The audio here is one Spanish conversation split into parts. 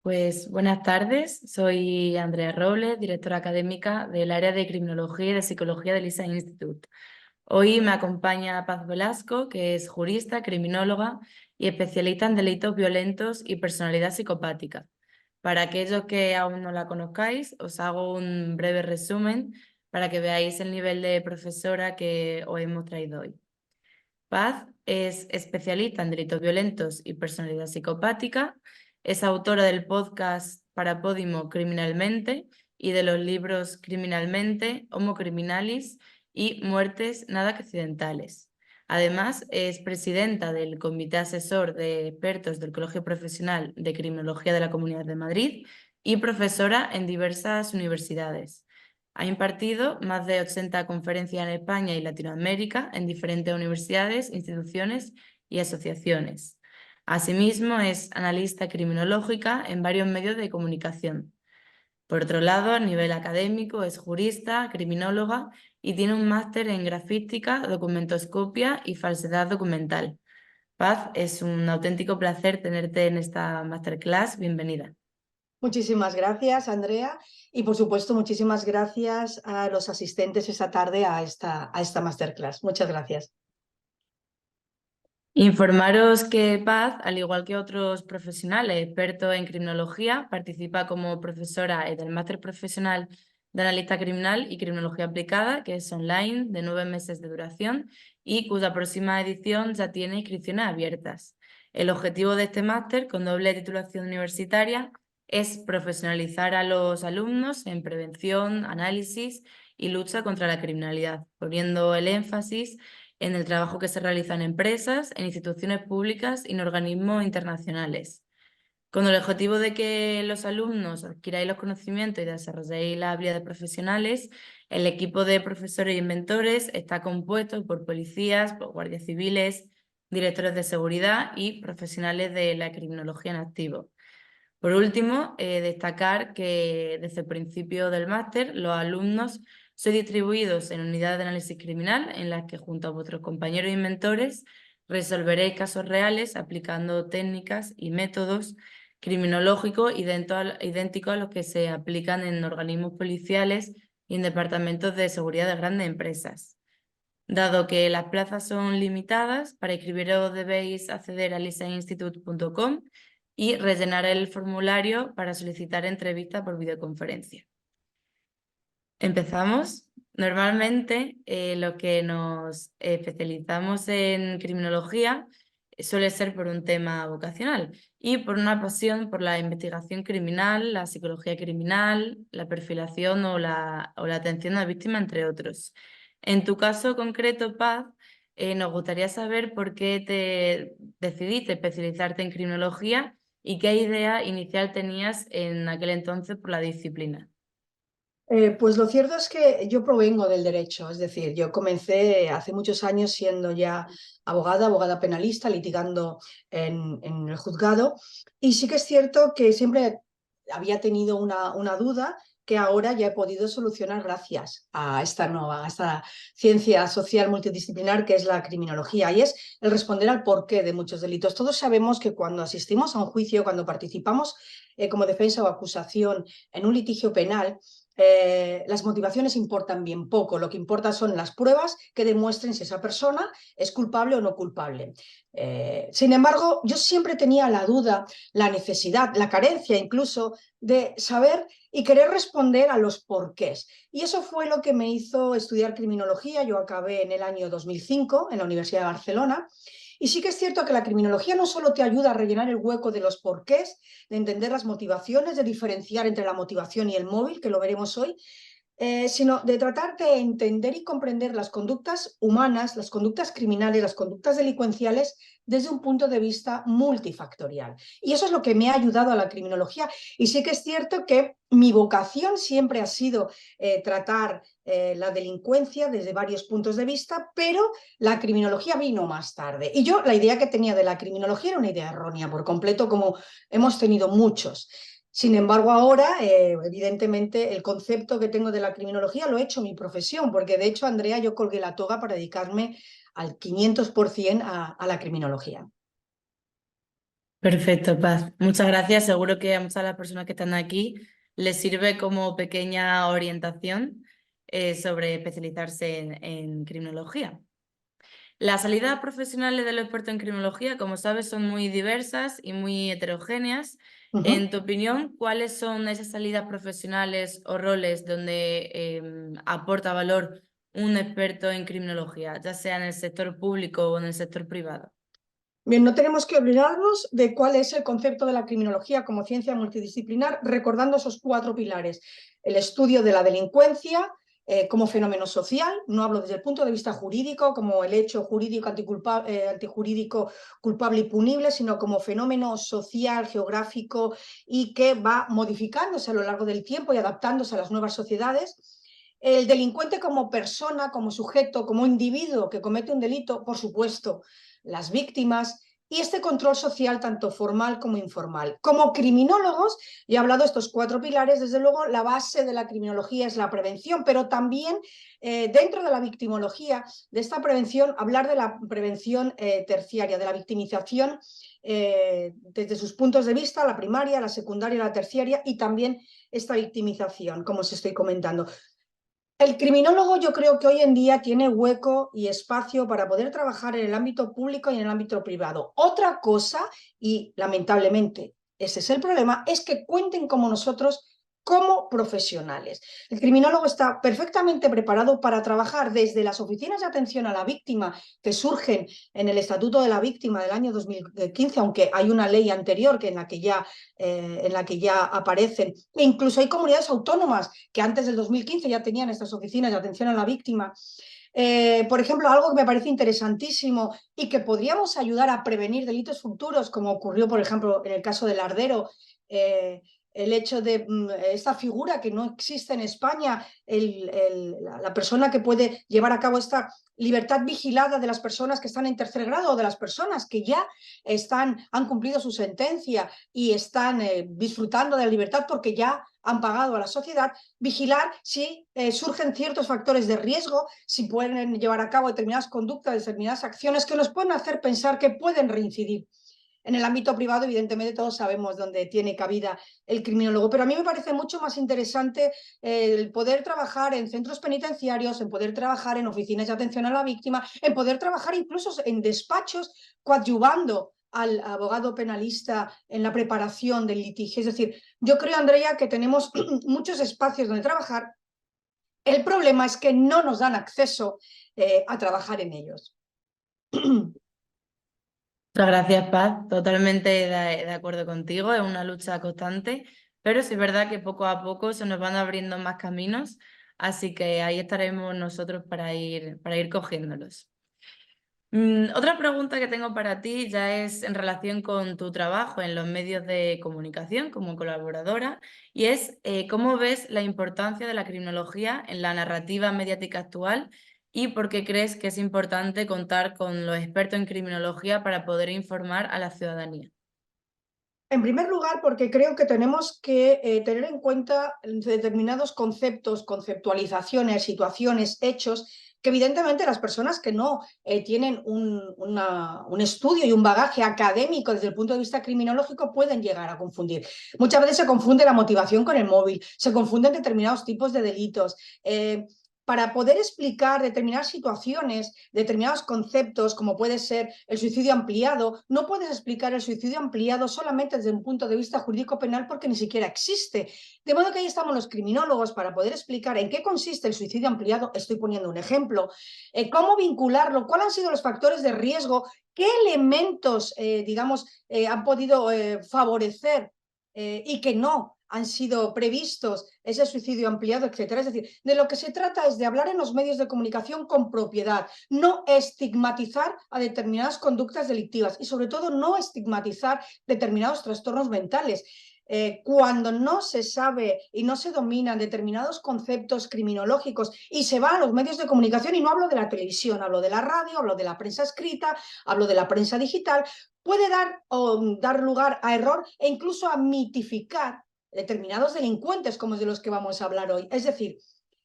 Pues buenas tardes, soy Andrea Robles, directora académica del área de Criminología y de Psicología del ISA Institute. Hoy me acompaña Paz Velasco, que es jurista, criminóloga y especialista en delitos violentos y personalidad psicopática. Para aquellos que aún no la conozcáis, os hago un breve resumen para que veáis el nivel de profesora que os hemos traído hoy. Paz es especialista en delitos violentos y personalidad psicopática, es autora del podcast para Podimo Criminalmente y de los libros Criminalmente, Homo Criminalis y Muertes Nada Accidentales. Además, es presidenta del Comité Asesor de Expertos del Colegio Profesional de Criminología de la Comunidad de Madrid y profesora en diversas universidades. Ha impartido más de 80 conferencias en España y Latinoamérica en diferentes universidades, instituciones y asociaciones. Asimismo, es analista criminológica en varios medios de comunicación. Por otro lado, a nivel académico, es jurista, criminóloga y tiene un máster en grafística, documentoscopia y falsedad documental. Paz, es un auténtico placer tenerte en esta masterclass. Bienvenida. Muchísimas gracias, Andrea, y por supuesto muchísimas gracias a los asistentes esta tarde a esta masterclass. Muchas gracias. Informaros que Paz, al igual que otros profesionales expertos en criminología, participa como profesora del máster profesional de analista criminal y criminología aplicada, que es online, de 9 meses de duración y cuya próxima edición ya tiene inscripciones abiertas. El objetivo de este máster, con doble titulación universitaria, es profesionalizar a los alumnos en prevención, análisis y lucha contra la criminalidad, poniendo el énfasis en el trabajo que se realiza en empresas, en instituciones públicas y en organismos internacionales, con el objetivo de que los alumnos adquiráis los conocimientos y desarrolléis las habilidades profesionales. El equipo de profesores y mentores está compuesto por policías, por guardias civiles, directores de seguridad y profesionales de la criminología en activo. Por último, destacar que desde el principio del máster los alumnos son distribuidos en unidades de análisis criminal en las que junto a vuestros compañeros y mentores resolveréis casos reales aplicando técnicas y métodos criminológicos idénticos a los que se aplican en organismos policiales y en departamentos de seguridad de grandes empresas. Dado que las plazas son limitadas, para inscribiros debéis acceder a lisainstitute.com y rellenar el formulario para solicitar entrevista por videoconferencia. Empezamos. Normalmente lo que nos especializamos en criminología suele ser por un tema vocacional y por una pasión por la investigación criminal, la psicología criminal, la perfilación o la atención a la víctima, entre otros. En tu caso concreto, Paz, nos gustaría saber por qué te decidiste especializarte en criminología y qué idea inicial tenías en aquel entonces por la disciplina. Pues lo cierto es que yo provengo del derecho, es decir, yo comencé hace muchos años siendo ya abogada penalista, litigando en el juzgado, y sí que es cierto que siempre había tenido una duda que ahora ya he podido solucionar gracias a esta ciencia social multidisciplinar que es la criminología, y es el responder al porqué de muchos delitos. Todos sabemos que cuando asistimos a un juicio, cuando participamos como defensa o acusación en un litigio penal, las motivaciones importan bien poco. Lo que importa son las pruebas que demuestren si esa persona es culpable o no culpable. Sin embargo, yo siempre tenía la duda, la necesidad, la carencia incluso de saber y querer responder a los porqués. Y eso fue lo que me hizo estudiar criminología. Yo acabé en el año 2005 en la Universidad de Barcelona. Y sí que es cierto que la criminología no solo te ayuda a rellenar el hueco de los porqués, de entender las motivaciones, de diferenciar entre la motivación y el móvil, que lo veremos hoy, sino de tratar de entender y comprender las conductas humanas, las conductas criminales, las conductas delincuenciales desde un punto de vista multifactorial. Y eso es lo que me ha ayudado a la criminología. Y sí que es cierto que mi vocación siempre ha sido tratar la delincuencia desde varios puntos de vista, pero la criminología vino más tarde. Y yo la idea que tenía de la criminología era una idea errónea por completo, como hemos tenido muchos. Sin embargo, ahora, evidentemente, el concepto que tengo de la criminología lo he hecho mi profesión, porque de hecho, Andrea, yo colgué la toga para dedicarme al 500% a la criminología. Perfecto, Paz. Muchas gracias. Seguro que a muchas de las personas que están aquí les sirve como pequeña orientación sobre especializarse en criminología. Las salidas profesionales de los expertos en criminología, como sabes, son muy diversas y muy heterogéneas. Ujú. En tu opinión, ¿cuáles son esas salidas profesionales o roles donde aporta valor un experto en criminología, ya sea en el sector público o en el sector privado? Bien, no tenemos que olvidarnos de cuál es el concepto de la criminología como ciencia multidisciplinar, recordando esos 4 pilares. El estudio de la delincuencia como fenómeno social, no hablo desde el punto de vista jurídico, como el hecho jurídico antijurídico culpable y punible, sino como fenómeno social, geográfico y que va modificándose a lo largo del tiempo y adaptándose a las nuevas sociedades. El delincuente como persona, como sujeto, como individuo que comete un delito, por supuesto, las víctimas y este control social tanto formal como informal. Como criminólogos, y he hablado de estos 4 pilares, desde luego la base de la criminología es la prevención, pero también dentro de la victimología, de esta prevención, hablar de la prevención terciaria, de la victimización desde sus puntos de vista, la primaria, la secundaria, la terciaria y también esta victimización, como os estoy comentando. El criminólogo yo creo que hoy en día tiene hueco y espacio para poder trabajar en el ámbito público y en el ámbito privado. Otra cosa, y lamentablemente ese es el problema, es que cuenten como nosotros como profesionales. El criminólogo está perfectamente preparado para trabajar desde las oficinas de atención a la víctima que surgen en el Estatuto de la Víctima del año 2015, aunque hay una ley anterior que en la que ya aparecen. E incluso hay comunidades autónomas que antes del 2015 ya tenían estas oficinas de atención a la víctima. Por ejemplo, algo que me parece interesantísimo y que podríamos ayudar a prevenir delitos futuros, como ocurrió, por ejemplo, en el caso del Ardero, el hecho de esta figura que no existe en España, la persona que puede llevar a cabo esta libertad vigilada de las personas que están en tercer grado o de las personas que ya han cumplido su sentencia y están disfrutando de la libertad porque ya han pagado a la sociedad, vigilar si surgen ciertos factores de riesgo, si pueden llevar a cabo determinadas conductas, determinadas acciones que nos pueden hacer pensar que pueden reincidir. En el ámbito privado, evidentemente, todos sabemos dónde tiene cabida el criminólogo, pero a mí me parece mucho más interesante el poder trabajar en centros penitenciarios, en poder trabajar en oficinas de atención a la víctima, en poder trabajar incluso en despachos coadyuvando al abogado penalista en la preparación del litigio. Es decir, yo creo, Andrea, que tenemos muchos espacios donde trabajar. El problema es que no nos dan acceso a trabajar en ellos. Muchas gracias, Paz. Totalmente de acuerdo contigo. Es una lucha constante, pero sí es verdad que poco a poco se nos van abriendo más caminos, así que ahí estaremos nosotros para ir cogiéndolos. Otra pregunta que tengo para ti ya es en relación con tu trabajo en los medios de comunicación como colaboradora y es ¿cómo ves la importancia de la criminología en la narrativa mediática actual y por qué crees que es importante contar con los expertos en criminología para poder informar a la ciudadanía? En primer lugar, porque creo que tenemos que tener en cuenta determinados conceptos, conceptualizaciones, situaciones, hechos, que evidentemente las personas que no tienen un estudio y un bagaje académico desde el punto de vista criminológico pueden llegar a confundir. Muchas veces se confunde la motivación con el móvil, se confunden determinados tipos de delitos. Para poder explicar determinadas situaciones, determinados conceptos, como puede ser el suicidio ampliado, no puedes explicar el suicidio ampliado solamente desde un punto de vista jurídico penal porque ni siquiera existe. De modo que ahí estamos los criminólogos para poder explicar en qué consiste el suicidio ampliado. Estoy poniendo un ejemplo. Cómo vincularlo, cuáles han sido los factores de riesgo, qué elementos, han podido favorecer y que no han sido previstos ese suicidio ampliado, etcétera. Es decir, de lo que se trata es de hablar en los medios de comunicación con propiedad, no estigmatizar a determinadas conductas delictivas y sobre todo no estigmatizar determinados trastornos mentales. Cuando no se sabe y no se dominan determinados conceptos criminológicos y se va a los medios de comunicación, y no hablo de la televisión, hablo de la radio, hablo de la prensa escrita, hablo de la prensa digital, puede dar lugar a error e incluso a mitificar determinados delincuentes como es de los que vamos a hablar hoy. Es decir,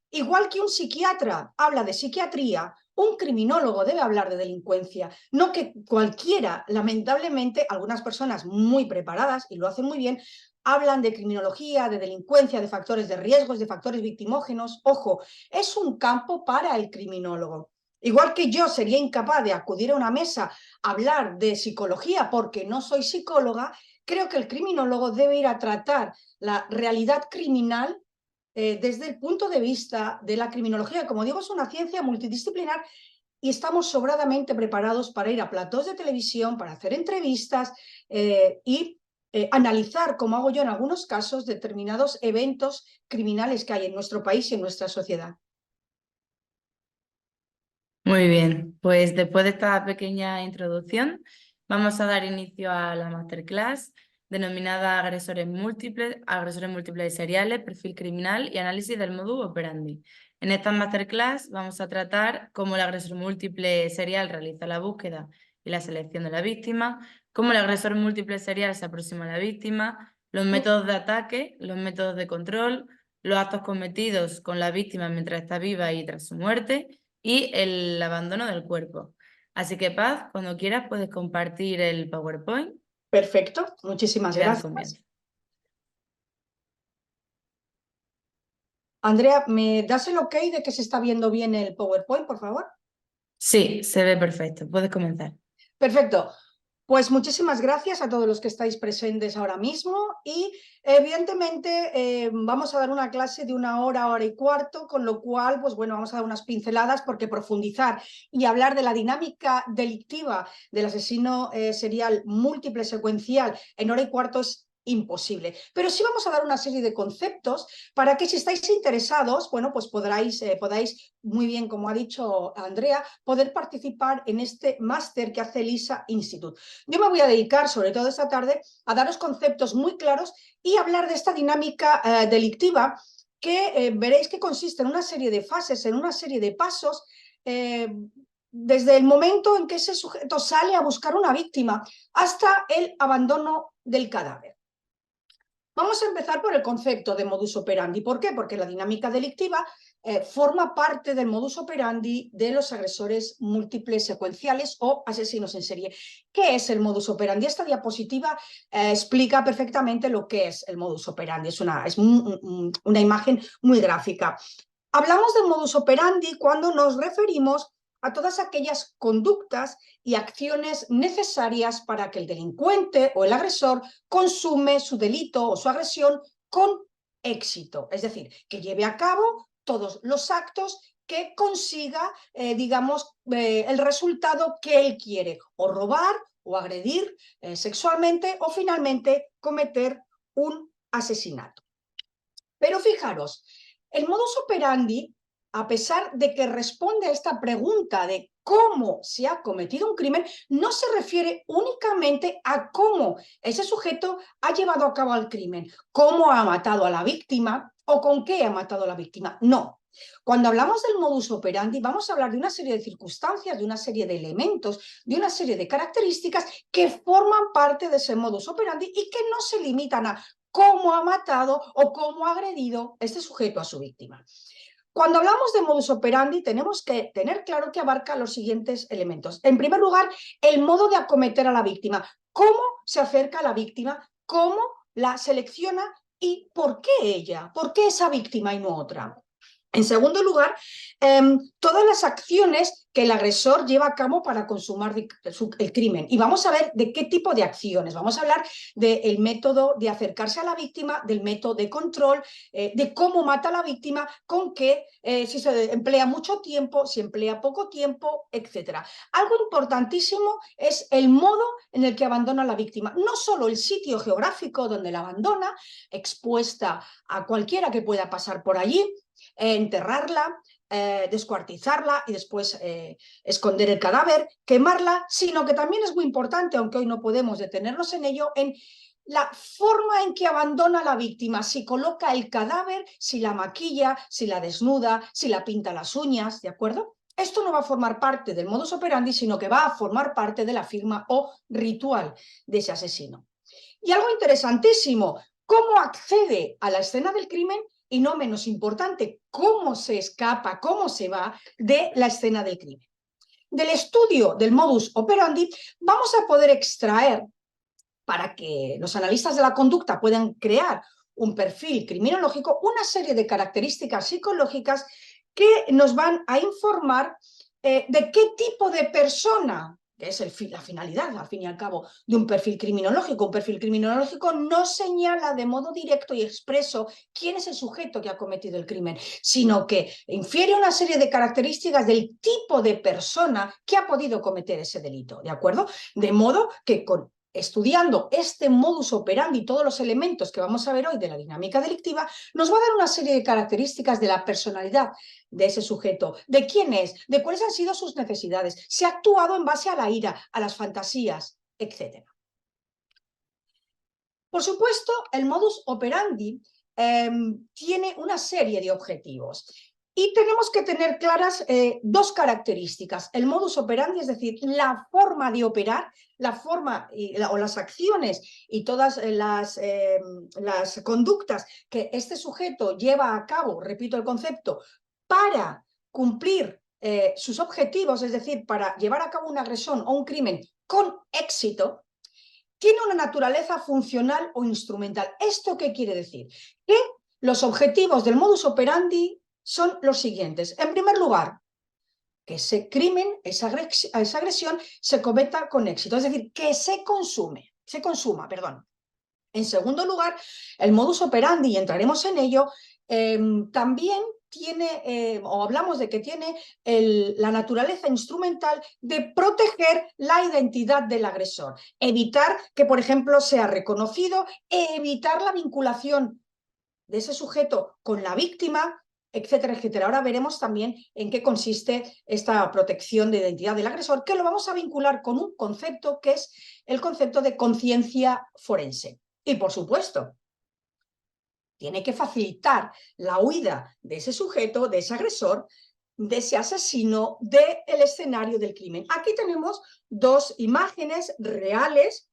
igual que un psiquiatra habla de psiquiatría, Un criminólogo debe hablar de delincuencia, no que cualquiera. Lamentablemente, algunas personas muy preparadas, y lo hacen muy bien, hablan de criminología, de delincuencia, de factores de riesgos, de factores victimógenos. Ojo, es un campo para el criminólogo. Igual que yo sería incapaz de acudir a una mesa a hablar de psicología porque no soy psicóloga, creo que el criminólogo debe ir a tratar la realidad criminal desde el punto de vista de la criminología. Como digo, es una ciencia multidisciplinar y estamos sobradamente preparados para ir a platós de televisión, para hacer entrevistas y analizar, como hago yo en algunos casos, determinados eventos criminales que hay en nuestro país y en nuestra sociedad. Muy bien, pues después de esta pequeña introducción, vamos a dar inicio a la masterclass denominada agresores múltiples y seriales, perfil criminal y análisis del modus operandi. En esta masterclass vamos a tratar cómo el agresor múltiple serial realiza la búsqueda y la selección de la víctima, cómo el agresor múltiple serial se aproxima a la víctima, los métodos de ataque, los métodos de control, los actos cometidos con la víctima mientras está viva y tras su muerte, y el abandono del cuerpo. Así que, Paz, cuando quieras puedes compartir el PowerPoint Perfecto, muchísimas y dar gracias. comienzo. Andrea, ¿me das el ok de que se está viendo bien el PowerPoint, por favor? Sí, se ve perfecto. Puedes comenzar. Perfecto. Pues muchísimas gracias a todos los que estáis presentes ahora mismo y evidentemente vamos a dar una clase de 1 hora, hora y cuarto, con lo cual, pues bueno, vamos a dar unas pinceladas porque profundizar y hablar de la dinámica delictiva del asesino serial múltiple secuencial en hora y cuarto es imposible. Pero sí vamos a dar una serie de conceptos para que si estáis interesados, bueno, pues podáis, muy bien, como ha dicho Andrea, poder participar en este máster que hace Elisa Institute. Yo me voy a dedicar, sobre todo esta tarde, a daros conceptos muy claros y hablar de esta dinámica delictiva que veréis que consiste en una serie de fases, en una serie de pasos, desde el momento en que ese sujeto sale a buscar una víctima hasta el abandono del cadáver. Vamos a empezar por el concepto de modus operandi. ¿Por qué? Porque la dinámica delictiva forma parte del modus operandi de los agresores múltiples secuenciales o asesinos en serie. ¿Qué es el modus operandi? Esta diapositiva explica perfectamente lo que es el modus operandi. Es una imagen muy gráfica. Hablamos del modus operandi cuando nos referimos a todas aquellas conductas y acciones necesarias para que el delincuente o el agresor consume su delito o su agresión con éxito. Es decir, que lleve a cabo todos los actos que consiga, el resultado que él quiere, o robar, o agredir sexualmente, o finalmente cometer un asesinato. Pero fijaros, el modus operandi, a pesar de que responde a esta pregunta de cómo se ha cometido un crimen, no se refiere únicamente a cómo ese sujeto ha llevado a cabo el crimen, cómo ha matado a la víctima o con qué ha matado a la víctima. No. Cuando hablamos del modus operandi, vamos a hablar de una serie de circunstancias, de una serie de elementos, de una serie de características que forman parte de ese modus operandi y que no se limitan a cómo ha matado o cómo ha agredido este sujeto a su víctima. Cuando hablamos de modus operandi, tenemos que tener claro que abarca los siguientes elementos. En primer lugar, el modo de acometer a la víctima. ¿Cómo se acerca a la víctima? ¿Cómo la selecciona? ¿Y por qué ella? ¿Por qué esa víctima y no otra? En segundo lugar, todas las acciones que el agresor lleva a cabo para consumar el crimen. Y vamos a ver de qué tipo de acciones. Vamos a hablar del método de acercarse a la víctima, del método de control, de cómo mata a la víctima, con qué, si se emplea mucho tiempo, si emplea poco tiempo, etc. Algo importantísimo es el modo en el que abandona a la víctima. No solo el sitio geográfico donde la abandona, expuesta a cualquiera que pueda pasar por allí, enterrarla, descuartizarla y después esconder el cadáver, quemarla, sino que también es muy importante, aunque hoy no podemos detenernos en ello, en la forma en que abandona a la víctima, si coloca el cadáver, si la maquilla, si la desnuda, si la pinta las uñas, ¿de acuerdo? Esto no va a formar parte del modus operandi, sino que va a formar parte de la firma o ritual de ese asesino. Y algo interesantísimo, cómo accede a la escena del crimen y, no menos importante, cómo se escapa, cómo se va de la escena del crimen. del estudio del modus operandi vamos a poder extraer, para que los analistas de la conducta puedan crear un perfil criminológico, una serie de características psicológicas que nos van a informar de qué tipo de persona, que es la finalidad, al fin y al cabo, de un perfil criminológico. Un perfil criminológico no señala de modo directo y expreso quién es el sujeto que ha cometido el crimen, sino que infiere una serie de características del tipo de persona que ha podido cometer ese delito, ¿de acuerdo? De modo que estudiando este modus operandi, todos los elementos que vamos a ver hoy de la dinámica delictiva, nos va a dar una serie de características de la personalidad de ese sujeto, de quién es, de cuáles han sido sus necesidades, si ha actuado en base a la ira, a las fantasías, etc. Por supuesto, el modus operandi tiene una serie de objetivos. Y tenemos que tener claras dos características. El modus operandi, es decir, la forma de operar, la forma o las acciones y todas las conductas que este sujeto lleva a cabo, repito el concepto, para cumplir sus objetivos, es decir, para llevar a cabo una agresión o un crimen con éxito, tiene una naturaleza funcional o instrumental. ¿Esto qué quiere decir? Que los objetivos del modus operandi son los siguientes. En primer lugar, que ese crimen, esa agresión, se cometa con éxito, es decir, que se consuma, perdón. En segundo lugar, el modus operandi, y entraremos en ello, también tiene, o hablamos de que tiene la naturaleza instrumental de proteger la identidad del agresor, evitar que, por ejemplo, sea reconocido, evitar la vinculación de ese sujeto con la víctima, etcétera, etcétera. Ahora veremos también en qué consiste esta protección de identidad del agresor, que lo vamos a vincular con un concepto que es el concepto de conciencia forense. Y, por supuesto, tiene que facilitar la huida de ese sujeto, de ese agresor, de ese asesino, del escenario del crimen. Aquí tenemos dos imágenes reales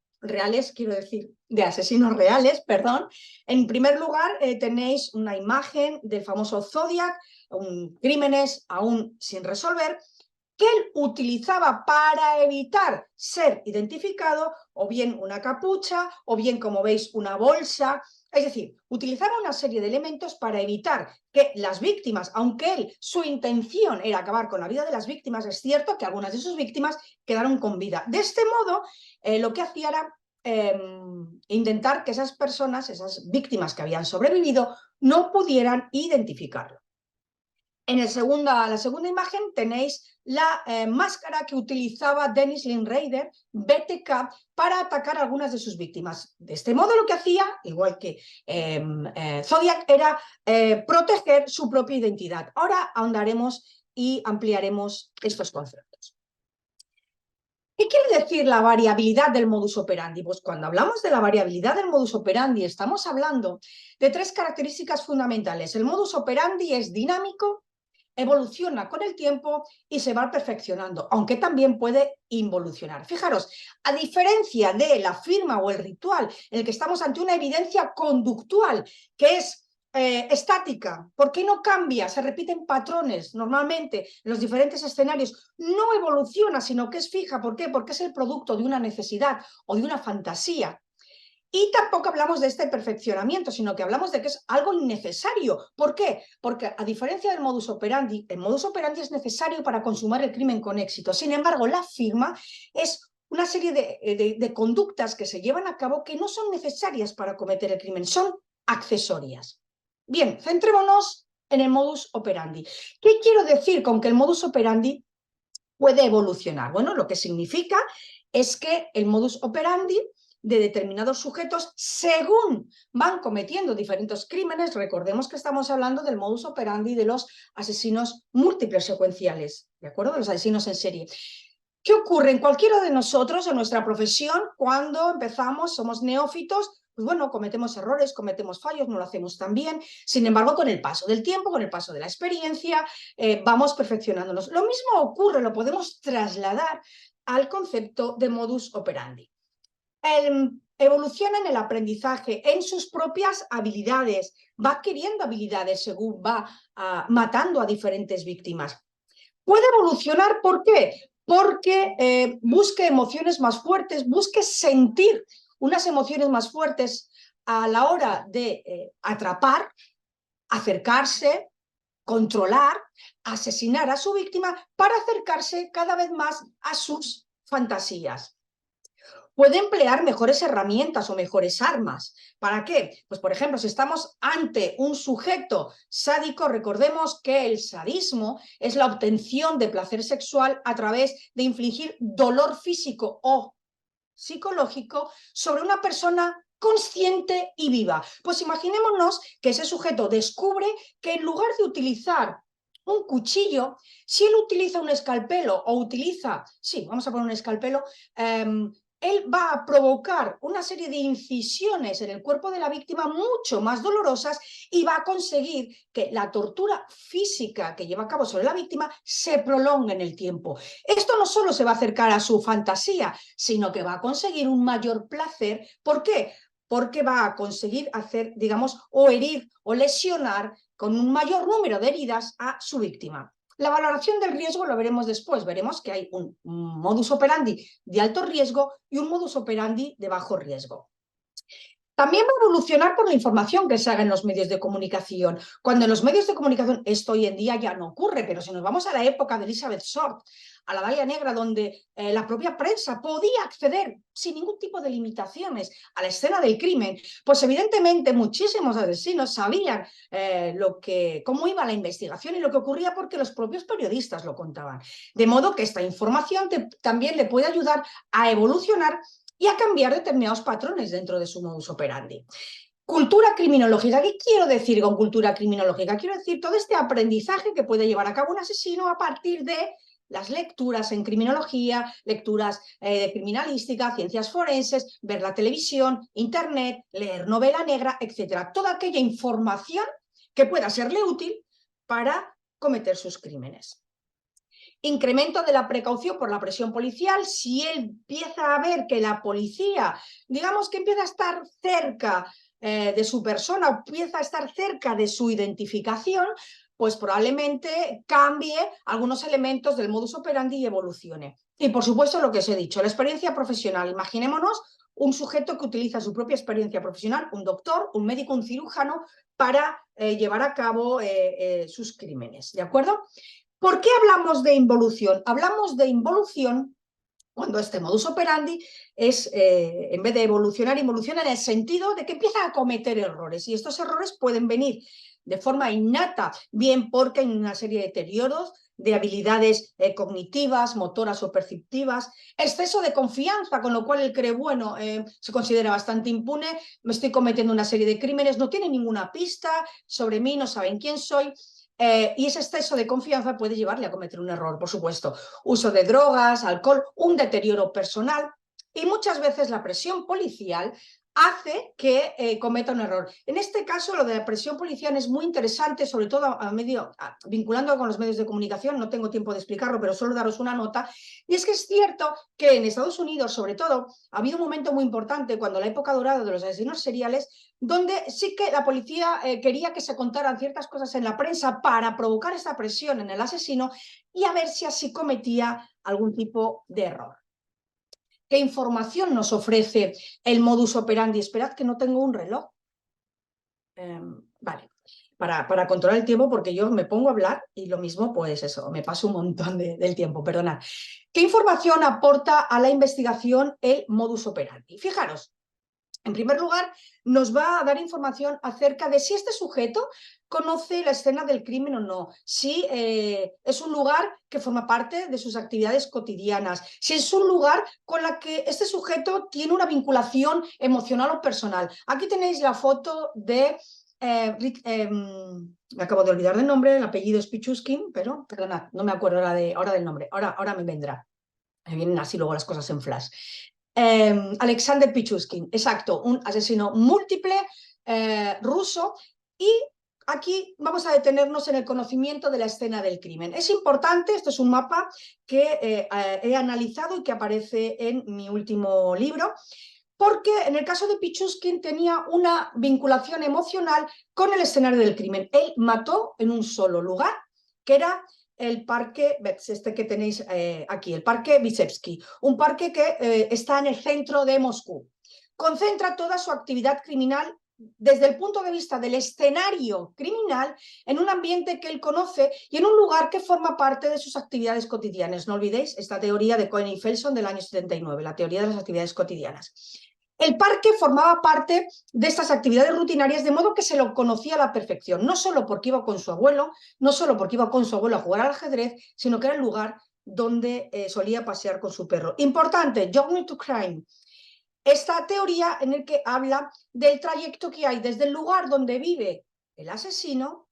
quiero decir, de asesinos reales, perdón. En primer lugar, tenéis una imagen del famoso Zodiac, crímenes aún sin resolver, que él utilizaba para evitar ser identificado, o bien una capucha, o bien, como veis, una bolsa. Es decir, utilizaba una serie de elementos para evitar que las víctimas, aunque su intención era acabar con la vida de las víctimas, es cierto que algunas de sus víctimas quedaron con vida. De este modo, lo que hacía era intentar que esas personas, esas víctimas que habían sobrevivido, no pudieran identificarlo. En la segunda imagen tenéis la máscara que utilizaba Dennis Lynn Rader, BTK, para atacar a algunas de sus víctimas. De este modo lo que hacía, igual que Zodiac, era proteger su propia identidad. Ahora ahondaremos y ampliaremos estos conceptos. ¿Qué quiere decir la variabilidad del modus operandi? Pues cuando hablamos de la variabilidad del modus operandi estamos hablando de tres características fundamentales. El modus operandi es dinámico, evoluciona con el tiempo y se va perfeccionando, aunque también puede involucionar. Fijaros, a diferencia de la firma o el ritual en el que estamos ante una evidencia conductual que es estática, ¿por qué no cambia? Se repiten patrones normalmente en los diferentes escenarios, no evoluciona, sino que es fija. ¿Por qué? Porque es el producto de una necesidad o de una fantasía. Y tampoco hablamos de este perfeccionamiento, sino que hablamos de que es algo innecesario. ¿Por qué? Porque a diferencia del modus operandi, el modus operandi es necesario para consumar el crimen con éxito. Sin embargo, la firma es una serie de conductas que se llevan a cabo que no son necesarias para cometer el crimen, son accesorias. Bien, centrémonos en el modus operandi. ¿Qué quiero decir con que el modus operandi puede evolucionar? Bueno, lo que significa es que el modus operandi de determinados sujetos, según van cometiendo diferentes crímenes, recordemos que estamos hablando del modus operandi de los asesinos múltiples secuenciales, ¿de acuerdo? De los asesinos en serie. ¿Qué ocurre en cualquiera de nosotros, en nuestra profesión, cuando empezamos, somos neófitos? Pues bueno, cometemos errores, cometemos fallos, no lo hacemos tan bien. Sin embargo, con el paso del tiempo, con el paso de la experiencia, vamos perfeccionándonos. Lo mismo ocurre, lo podemos trasladar al concepto de modus operandi. Evoluciona en el aprendizaje, en sus propias habilidades, va adquiriendo habilidades según va matando a diferentes víctimas. Puede evolucionar, ¿por qué? porque busque emociones más fuertes, busque sentir unas emociones más fuertes a la hora de atrapar, acercarse, controlar, asesinar a su víctima para acercarse cada vez más a sus fantasías. Puede emplear mejores herramientas o mejores armas. ¿Para qué? Pues, por ejemplo, si estamos ante un sujeto sádico, recordemos que el sadismo es la obtención de placer sexual a través de infligir dolor físico o psicológico sobre una persona consciente y viva. Pues imaginémonos que ese sujeto descubre que en lugar de utilizar un cuchillo, si él utiliza un escalpelo o utiliza, sí, vamos a poner un escalpelo, él va a provocar una serie de incisiones en el cuerpo de la víctima mucho más dolorosas y va a conseguir que la tortura física que lleva a cabo sobre la víctima se prolongue en el tiempo. Esto no solo se va a acercar a su fantasía, sino que va a conseguir un mayor placer. ¿Por qué? Porque va a conseguir hacer, digamos, o herir o lesionar con un mayor número de heridas a su víctima. La valoración del riesgo lo veremos después. Veremos que hay un modus operandi de alto riesgo y un modus operandi de bajo riesgo. También va a evolucionar por la información que se haga en los medios de comunicación. Cuando en los medios de comunicación, esto hoy en día ya no ocurre, pero si nos vamos a la época de Elizabeth Short, a la Dalia Negra, donde la propia prensa podía acceder sin ningún tipo de limitaciones a la escena del crimen, pues evidentemente muchísimos asesinos sabían cómo iba la investigación y lo que ocurría porque los propios periodistas lo contaban. De modo que esta información también le puede ayudar a evolucionar y a cambiar determinados patrones dentro de su modus operandi. Cultura criminológica. ¿Qué quiero decir con cultura criminológica? Quiero decir todo este aprendizaje que puede llevar a cabo un asesino a partir de las lecturas en criminología, lecturas de criminalística, ciencias forenses, ver la televisión, internet, leer novela negra, etc. Toda aquella información que pueda serle útil para cometer sus crímenes. Incremento de la precaución por la presión policial. Si él empieza a ver que la policía, digamos que empieza a estar cerca de su persona, o empieza a estar cerca de su identificación, pues probablemente cambie algunos elementos del modus operandi y evolucione. Y por supuesto lo que os he dicho, la experiencia profesional. Imaginémonos un sujeto que utiliza su propia experiencia profesional, un doctor, un médico, un cirujano, para llevar a cabo sus crímenes, ¿de acuerdo? ¿Por qué hablamos de involución? Hablamos de involución cuando este modus operandi es, en vez de evolucionar, involuciona en el sentido de que empieza a cometer errores. Y estos errores pueden venir de forma innata, bien porque hay una serie de deterioros de habilidades cognitivas, motoras o perceptivas, exceso de confianza, con lo cual él cree, bueno, se considera bastante impune, me estoy cometiendo una serie de crímenes, no tiene ninguna pista sobre mí, no saben quién soy. Y ese exceso de confianza puede llevarle a cometer un error, por supuesto. Uso de drogas, alcohol, un deterioro personal y muchas veces la presión policial hace que cometa un error. En este caso, lo de la presión policial es muy interesante, sobre todo vinculando con los medios de comunicación. No tengo tiempo de explicarlo, pero solo daros una nota. Y es que es cierto que en Estados Unidos, sobre todo, ha habido un momento muy importante cuando la época dorada de los asesinos seriales, donde sí que la policía quería que se contaran ciertas cosas en la prensa para provocar esa presión en el asesino y a ver si así cometía algún tipo de error. ¿Qué información nos ofrece el modus operandi? Esperad que no tengo un reloj. Vale, para controlar el tiempo, porque yo me pongo a hablar y lo mismo, pues eso, me paso un montón del tiempo, perdonad. ¿Qué información aporta a la investigación el modus operandi? Fijaros, en primer lugar, nos va a dar información acerca de si este sujeto conoce la escena del crimen o no, si es un lugar que forma parte de sus actividades cotidianas, si es un lugar con la que este sujeto tiene una vinculación emocional o personal. Aquí tenéis la foto de... me acabo de olvidar del nombre, el apellido es Pichuskin, pero perdonad, no me acuerdo ahora del nombre, ahora me vendrá. Me vienen así luego las cosas en flash. Alexander Pichuskin, exacto, un asesino múltiple ruso, y aquí vamos a detenernos en el conocimiento de la escena del crimen. Es importante, esto es un mapa que he analizado y que aparece en mi último libro, porque en el caso de Pichuskin tenía una vinculación emocional con el escenario del crimen. Él mató en un solo lugar, que era el parque, este que tenéis aquí, el parque Vyshevsky, un parque que está en el centro de Moscú. Concentra toda su actividad criminal desde el punto de vista del escenario criminal en un ambiente que él conoce y en un lugar que forma parte de sus actividades cotidianas. No olvidéis esta teoría de Cohen y Felson del año 79, la teoría de las actividades cotidianas. El parque formaba parte de estas actividades rutinarias, de modo que se lo conocía a la perfección, no solo porque iba con su abuelo, no solo porque iba con su abuelo a jugar al ajedrez, sino que era el lugar donde solía pasear con su perro. Importante, Journey to Crime. Esta teoría en el que habla del trayecto que hay desde el lugar donde vive el asesino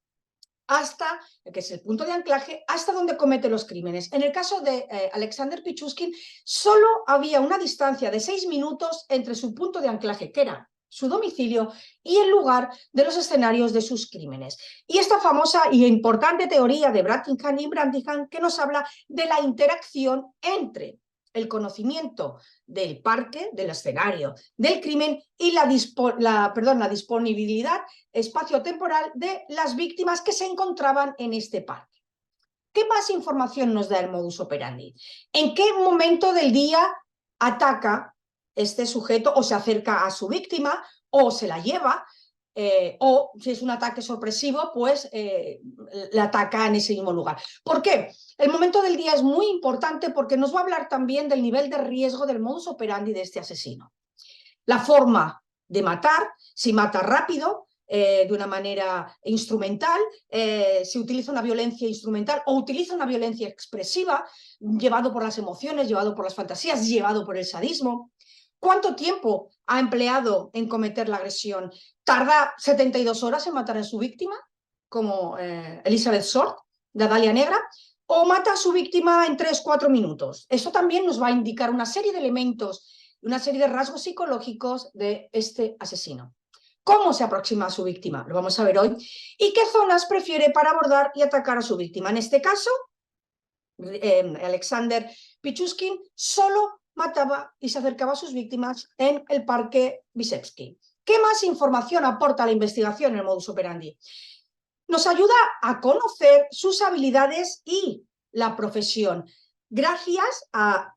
hasta, que es el punto de anclaje, hasta donde comete los crímenes. En el caso de Alexander Pichuskin, solo había una distancia de 6 minutos entre su punto de anclaje, que era su domicilio, y el lugar de los escenarios de sus crímenes. Y esta famosa y importante teoría de Brattingham y Brantingham, que nos habla de la interacción entre el conocimiento del parque, del escenario del crimen y la disponibilidad espaciotemporal de las víctimas que se encontraban en este parque. ¿Qué más información nos da el modus operandi? ¿En qué momento del día ataca este sujeto o se acerca a su víctima o se la lleva? O si es un ataque sorpresivo, pues la ataca en ese mismo lugar. ¿Por qué? El momento del día es muy importante porque nos va a hablar también del nivel de riesgo del modus operandi de este asesino. La forma de matar, si mata rápido, de una manera instrumental, si utiliza una violencia instrumental o utiliza una violencia expresiva, llevado por las emociones, llevado por las fantasías, llevado por el sadismo. ¿Cuánto tiempo ha empleado en cometer la agresión? ¿Tarda 72 horas en matar a su víctima, como Elizabeth Short, de Dalia Negra? ¿O mata a su víctima en 3-4 minutos? Eso también nos va a indicar una serie de elementos, una serie de rasgos psicológicos de este asesino. ¿Cómo se aproxima a su víctima? Lo vamos a ver hoy. ¿Y qué zonas prefiere para abordar y atacar a su víctima? En este caso, Alexander Pichuskin solo mataba y se acercaba a sus víctimas en el parque Vyshevsky. ¿Qué más información aporta la investigación en el modus operandi? Nos ayuda a conocer sus habilidades y la profesión. Gracias a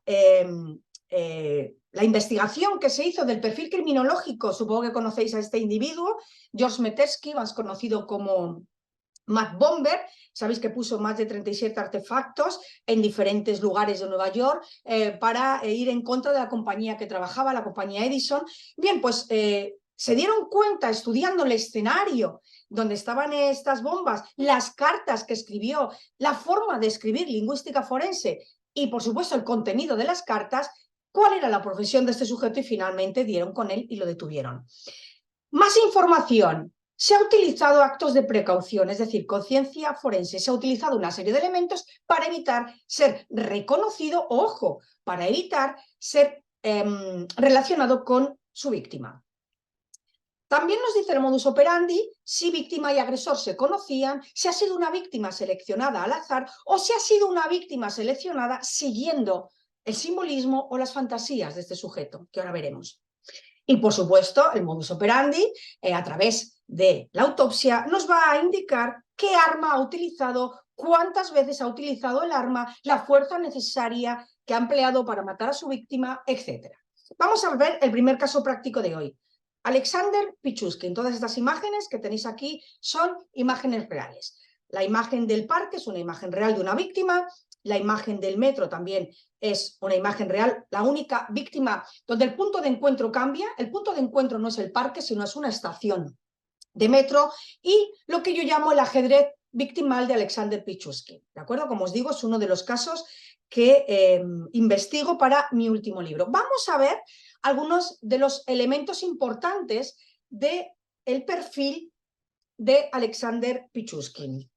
la investigación que se hizo del perfil criminológico, supongo que conocéis a este individuo, George Metesky, más conocido como Matt Bomber, sabéis que puso más de 37 artefactos en diferentes lugares de Nueva York para ir en contra de la compañía que trabajaba, la compañía Edison. Bien, pues se dieron cuenta estudiando el escenario donde estaban estas bombas, las cartas que escribió, la forma de escribir lingüística forense y, por supuesto, el contenido de las cartas, cuál era la profesión de este sujeto y finalmente dieron con él y lo detuvieron. Más información. Se ha utilizado actos de precaución, es decir, conciencia forense. Se ha utilizado una serie de elementos para evitar ser reconocido, ojo, para evitar ser relacionado con su víctima. También nos dice el modus operandi si víctima y agresor se conocían, si ha sido una víctima seleccionada al azar o si ha sido una víctima seleccionada siguiendo el simbolismo o las fantasías de este sujeto, que ahora veremos. Y, por supuesto, el modus operandi, a través de la autopsia, nos va a indicar qué arma ha utilizado, cuántas veces ha utilizado el arma, la fuerza necesaria que ha empleado para matar a su víctima, etc. Vamos a ver el primer caso práctico de hoy. Alexander Pichuskin. Todas estas imágenes que tenéis aquí son imágenes reales. La imagen del parque es una imagen real de una víctima, la imagen del metro también es una imagen real. La única víctima donde el punto de encuentro cambia, el punto de encuentro no es el parque, sino es una estación de metro y lo que yo llamo el ajedrez victimal de Alexander Pichuskin. ¿De acuerdo? Como os digo, es uno de los casos que investigo para mi último libro. Vamos a ver algunos de los elementos importantes del perfil de Alexander Pichuskin.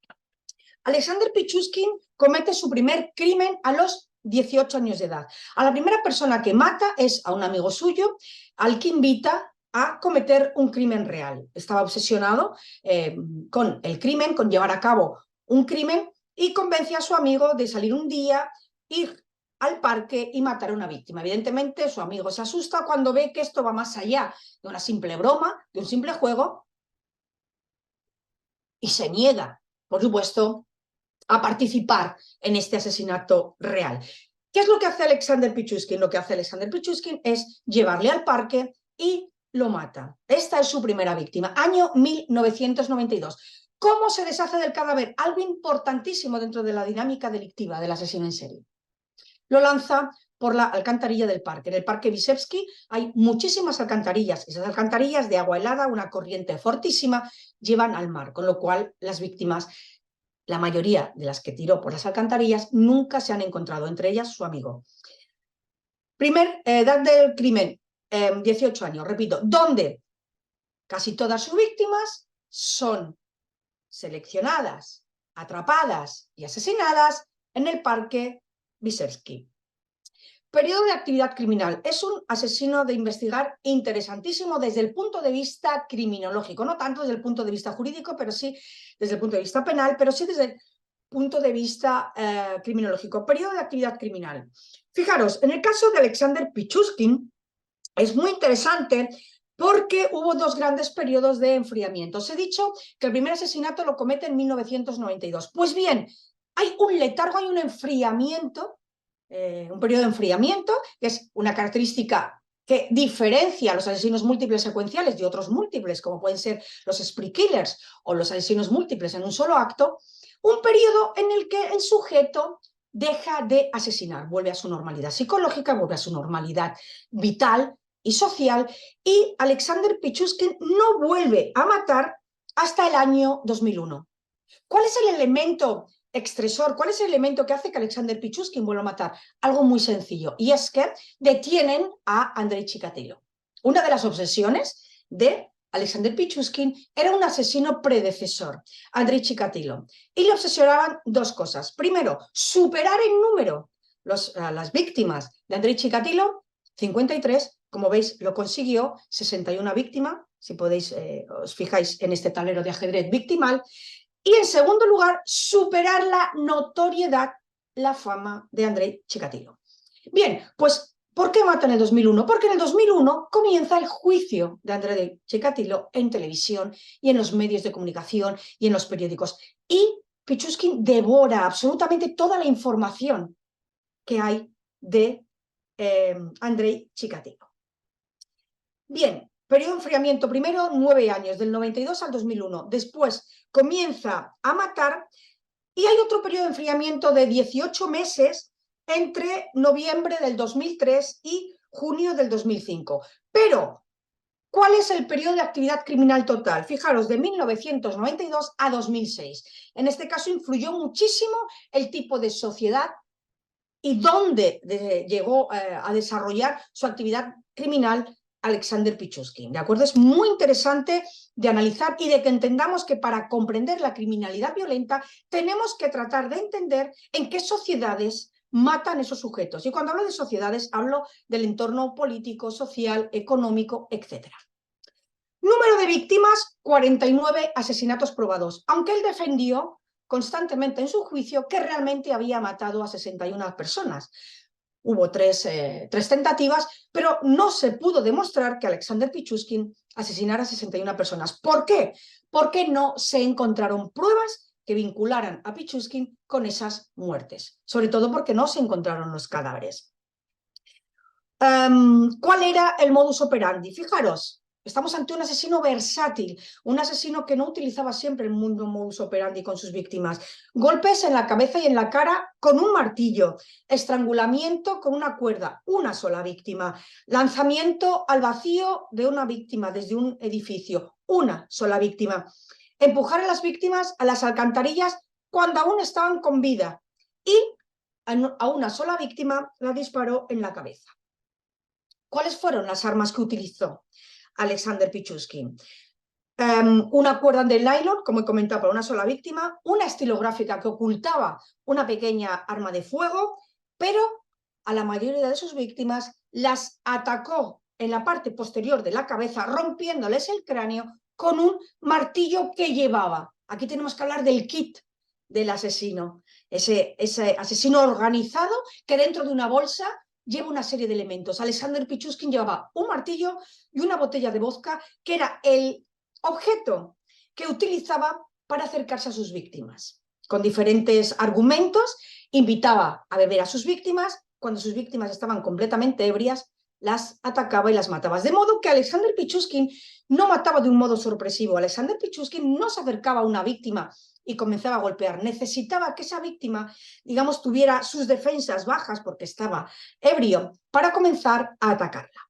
Alexander Pichuskin comete su primer crimen a los 18 años de edad. A la primera persona que mata es a un amigo suyo, al que invita a cometer un crimen real. Estaba obsesionado con el crimen, con llevar a cabo un crimen, y convence a su amigo de salir un día, ir al parque y matar a una víctima. Evidentemente, su amigo se asusta cuando ve que esto va más allá de una simple broma, de un simple juego, y se niega, por supuesto, a participar en este asesinato real. ¿Qué es lo que hace Alexander Pichuskin? Lo que hace Alexander Pichuskin es llevarle al parque y lo mata. Esta es su primera víctima, año 1992. ¿Cómo se deshace del cadáver? Algo importantísimo dentro de la dinámica delictiva del asesino en serie. Lo lanza por la alcantarilla del parque. En el parque Vysevsky hay muchísimas alcantarillas. Esas alcantarillas de agua helada, una corriente fortísima, llevan al mar, con lo cual las víctimas, la mayoría de las que tiró por las alcantarillas, nunca se han encontrado, entre ellas su amigo. Edad del crimen, 18 años, repito, donde casi todas sus víctimas son seleccionadas, atrapadas y asesinadas en el parque Vysevsky. Periodo de actividad criminal. Es un asesino de investigar interesantísimo desde el punto de vista criminológico, no tanto desde el punto de vista jurídico, pero sí desde el punto de vista penal, pero sí desde el punto de vista criminológico. Periodo de actividad criminal. Fijaros, en el caso de Alexander Pichuskin es muy interesante porque hubo dos grandes periodos de enfriamiento. Os he dicho que el primer asesinato lo comete en 1992. Pues bien, hay un letargo, hay un enfriamiento, un periodo de enfriamiento, que es una característica que diferencia a los asesinos múltiples secuenciales de otros múltiples, como pueden ser los spree killers o los asesinos múltiples en un solo acto, un periodo en el que el sujeto deja de asesinar, vuelve a su normalidad psicológica, vuelve a su normalidad vital y social, y Alexander Pichuskin no vuelve a matar hasta el año 2001. ¿Cuál es el elemento extresor? ¿Cuál es el elemento que hace que Alexander Pichuskin vuelva a matar? Algo muy sencillo, y es que detienen a Andrei Chikatilo. Una de las obsesiones de Alexander Pichuskin era un asesino predecesor, Andrei Chikatilo, y le obsesionaban dos cosas. Primero, superar en número las víctimas de Andrei Chikatilo, 53, como veis lo consiguió, 61 víctimas, si podéis, os fijáis en este tablero de ajedrez victimal. Y en segundo lugar, superar la notoriedad, la fama de Andrei Chikatilo. Bien, pues, ¿por qué mata en el 2001? Porque en el 2001 comienza el juicio de Andrei Chikatilo en televisión y en los medios de comunicación y en los periódicos. Y Pichuskin devora absolutamente toda la información que hay de Andrei Chikatilo. Bien, periodo de enfriamiento, primero 9 años, del 92 al 2001. Después comienza a matar y hay otro periodo de enfriamiento de 18 meses entre noviembre del 2003 y junio del 2005. Pero, ¿cuál es el periodo de actividad criminal total? Fijaros, de 1992 a 2006. En este caso influyó muchísimo el tipo de sociedad y dónde llegó a desarrollar su actividad criminal Alexander Pichuskin. ¿De acuerdo? Es muy interesante de analizar y de que entendamos que para comprender la criminalidad violenta tenemos que tratar de entender en qué sociedades matan esos sujetos. Y cuando hablo de sociedades hablo del entorno político, social, económico, etc. Número de víctimas, 49 asesinatos probados, aunque él defendió constantemente en su juicio que realmente había matado a 61 personas. Hubo tres tentativas, pero no se pudo demostrar que Alexander Pichuskin asesinara a 61 personas. ¿Por qué? Porque no se encontraron pruebas que vincularan a Pichuskin con esas muertes, sobre todo porque no se encontraron los cadáveres. ¿Cuál era el modus operandi? Fijaros, estamos ante un asesino versátil, un asesino que no utilizaba siempre el mismo modus operandi con sus víctimas. Golpes en la cabeza y en la cara con un martillo, estrangulamiento con una cuerda, una sola víctima, lanzamiento al vacío de una víctima desde un edificio, una sola víctima, empujar a las víctimas a las alcantarillas cuando aún estaban con vida y a una sola víctima la disparó en la cabeza. ¿Cuáles fueron las armas que utilizó Alexander Pichuskin? Una cuerda de nylon, como he comentado, para una sola víctima, una estilográfica que ocultaba una pequeña arma de fuego, pero a la mayoría de sus víctimas las atacó en la parte posterior de la cabeza, rompiéndoles el cráneo con un martillo que llevaba. Aquí tenemos que hablar del kit del asesino, ese asesino organizado que dentro de una bolsa lleva una serie de elementos. Alexander Pichuskin llevaba un martillo y una botella de vodka, que era el objeto que utilizaba para acercarse a sus víctimas. con diferentes argumentos, invitaba a beber a sus víctimas, cuando sus víctimas estaban completamente ebrias, las atacaba y las mataba. De modo que Alexander Pichuskin no mataba de un modo sorpresivo. Alexander Pichuskin no se acercaba a una víctima y comenzaba a golpear. Necesitaba que esa víctima, digamos, tuviera sus defensas bajas porque estaba ebrio para comenzar a atacarla.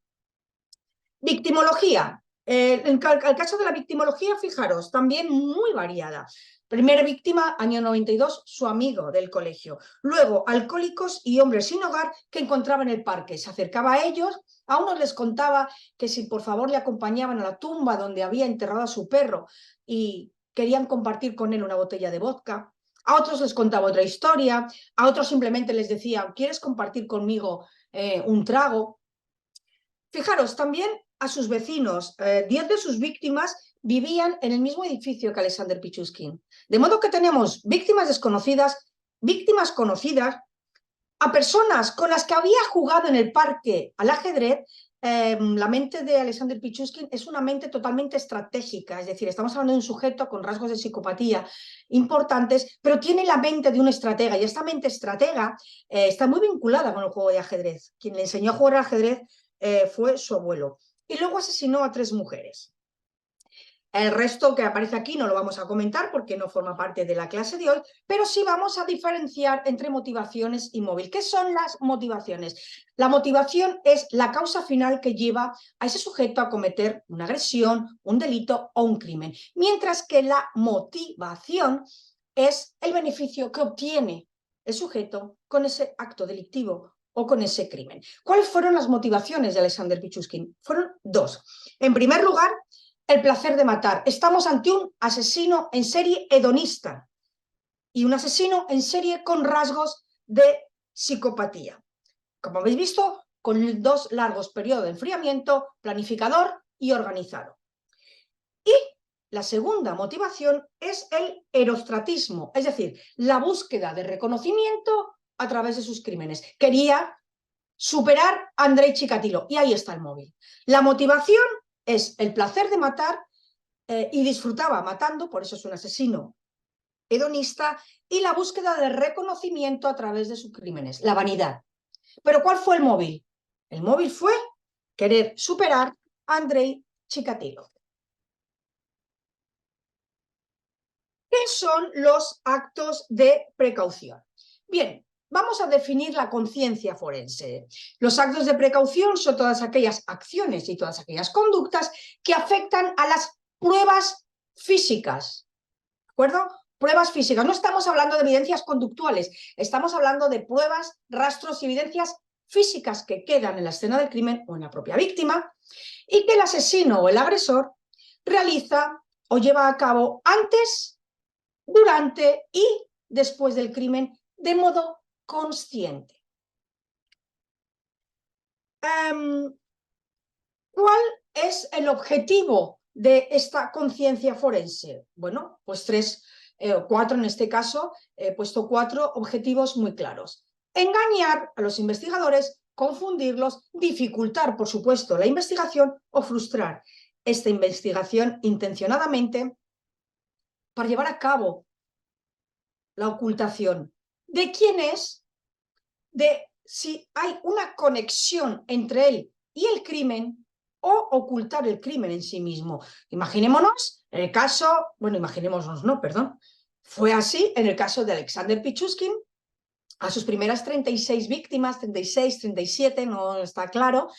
Victimología. El caso de la victimología, fijaros, también muy variada. Primera víctima, año 92, su amigo del colegio. Luego, alcohólicos y hombres sin hogar que encontraba en el parque. Se acercaba a ellos, a unos les contaba que si por favor le acompañaban a la tumba donde había enterrado a su perro y querían compartir con él una botella de vodka. A otros les contaba otra historia, a otros simplemente les decía, ¿quieres compartir conmigo un trago? Fijaros, también a sus vecinos, 10 de sus víctimas vivían en el mismo edificio que Alexander Pichuskin. De modo que tenemos víctimas desconocidas, víctimas conocidas, a personas con las que había jugado en el parque al ajedrez. La mente de Alexander Pichuskin es una mente totalmente estratégica, es decir, estamos hablando de un sujeto con rasgos de psicopatía importantes, pero tiene la mente de un estratega, y esta mente estratega está muy vinculada con el juego de ajedrez. Quien le enseñó a jugar al ajedrez fue su abuelo. Y luego asesinó a 3 mujeres. El resto que aparece aquí no lo vamos a comentar porque no forma parte de la clase de hoy, pero sí vamos a diferenciar entre motivaciones y móvil. ¿Qué son las motivaciones? La motivación es la causa final que lleva a ese sujeto a cometer una agresión, un delito o un crimen, mientras que la motivación es el beneficio que obtiene el sujeto con ese acto delictivo o con ese crimen. ¿Cuáles fueron las motivaciones de Alexander Pichuskin? Fueron 2. En primer lugar, el placer de matar. Estamos ante un asesino en serie hedonista y un asesino en serie con rasgos de psicopatía. Como habéis visto, con 2 largos periodos de enfriamiento, planificador y organizado. Y la segunda motivación es el erostratismo, es decir, la búsqueda de reconocimiento a través de sus crímenes. Quería superar a Andrei Chikatilo, y ahí está el móvil. La motivación es el placer de matar y disfrutaba matando, por eso es un asesino hedonista, y la búsqueda de reconocimiento a través de sus crímenes, la vanidad. ¿Pero cuál fue el móvil? El móvil fue querer superar a Andrei Chikatilo. ¿Qué son los actos de precaución? Bien, vamos a definir la conciencia forense. Los actos de precaución son todas aquellas acciones y todas aquellas conductas que afectan a las pruebas físicas. ¿De acuerdo? Pruebas físicas. No estamos hablando de evidencias conductuales, estamos hablando de pruebas, rastros y evidencias físicas que quedan en la escena del crimen o en la propia víctima y que el asesino o el agresor realiza o lleva a cabo antes, durante y después del crimen de modo consciente. ¿Cuál es el objetivo de esta conciencia forense? Bueno, pues 3 o 4 en este caso, he puesto 4 objetivos muy claros. Engañar a los investigadores, confundirlos, dificultar, por supuesto, la investigación o frustrar esta investigación intencionadamente para llevar a cabo la ocultación de quién es, de si hay una conexión entre él y el crimen o ocultar el crimen en sí mismo. Imaginémonos en el caso, bueno, imaginémonos, no, perdón, fue así en el caso de Alexander Pichuskin, a sus primeras 36 víctimas, 36, 37, no está claro.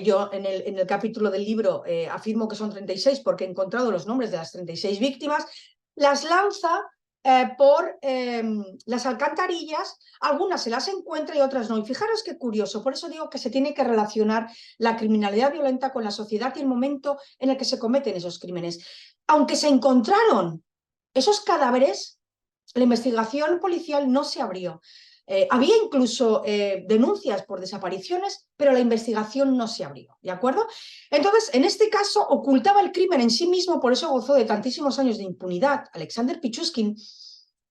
Yo en el capítulo del libro afirmo que son 36 porque he encontrado los nombres de las 36 víctimas, las lanza por las alcantarillas, algunas se las encuentra y otras no. Y fijaros qué curioso, por eso digo que se tiene que relacionar la criminalidad violenta con la sociedad y el momento en el que se cometen esos crímenes. Aunque se encontraron esos cadáveres, la investigación policial no se abrió. Había incluso denuncias por desapariciones, pero la investigación no se abrió, ¿de acuerdo? Entonces, en este caso, ocultaba el crimen en sí mismo, por eso gozó de tantísimos años de impunidad Alexander Pichuskin,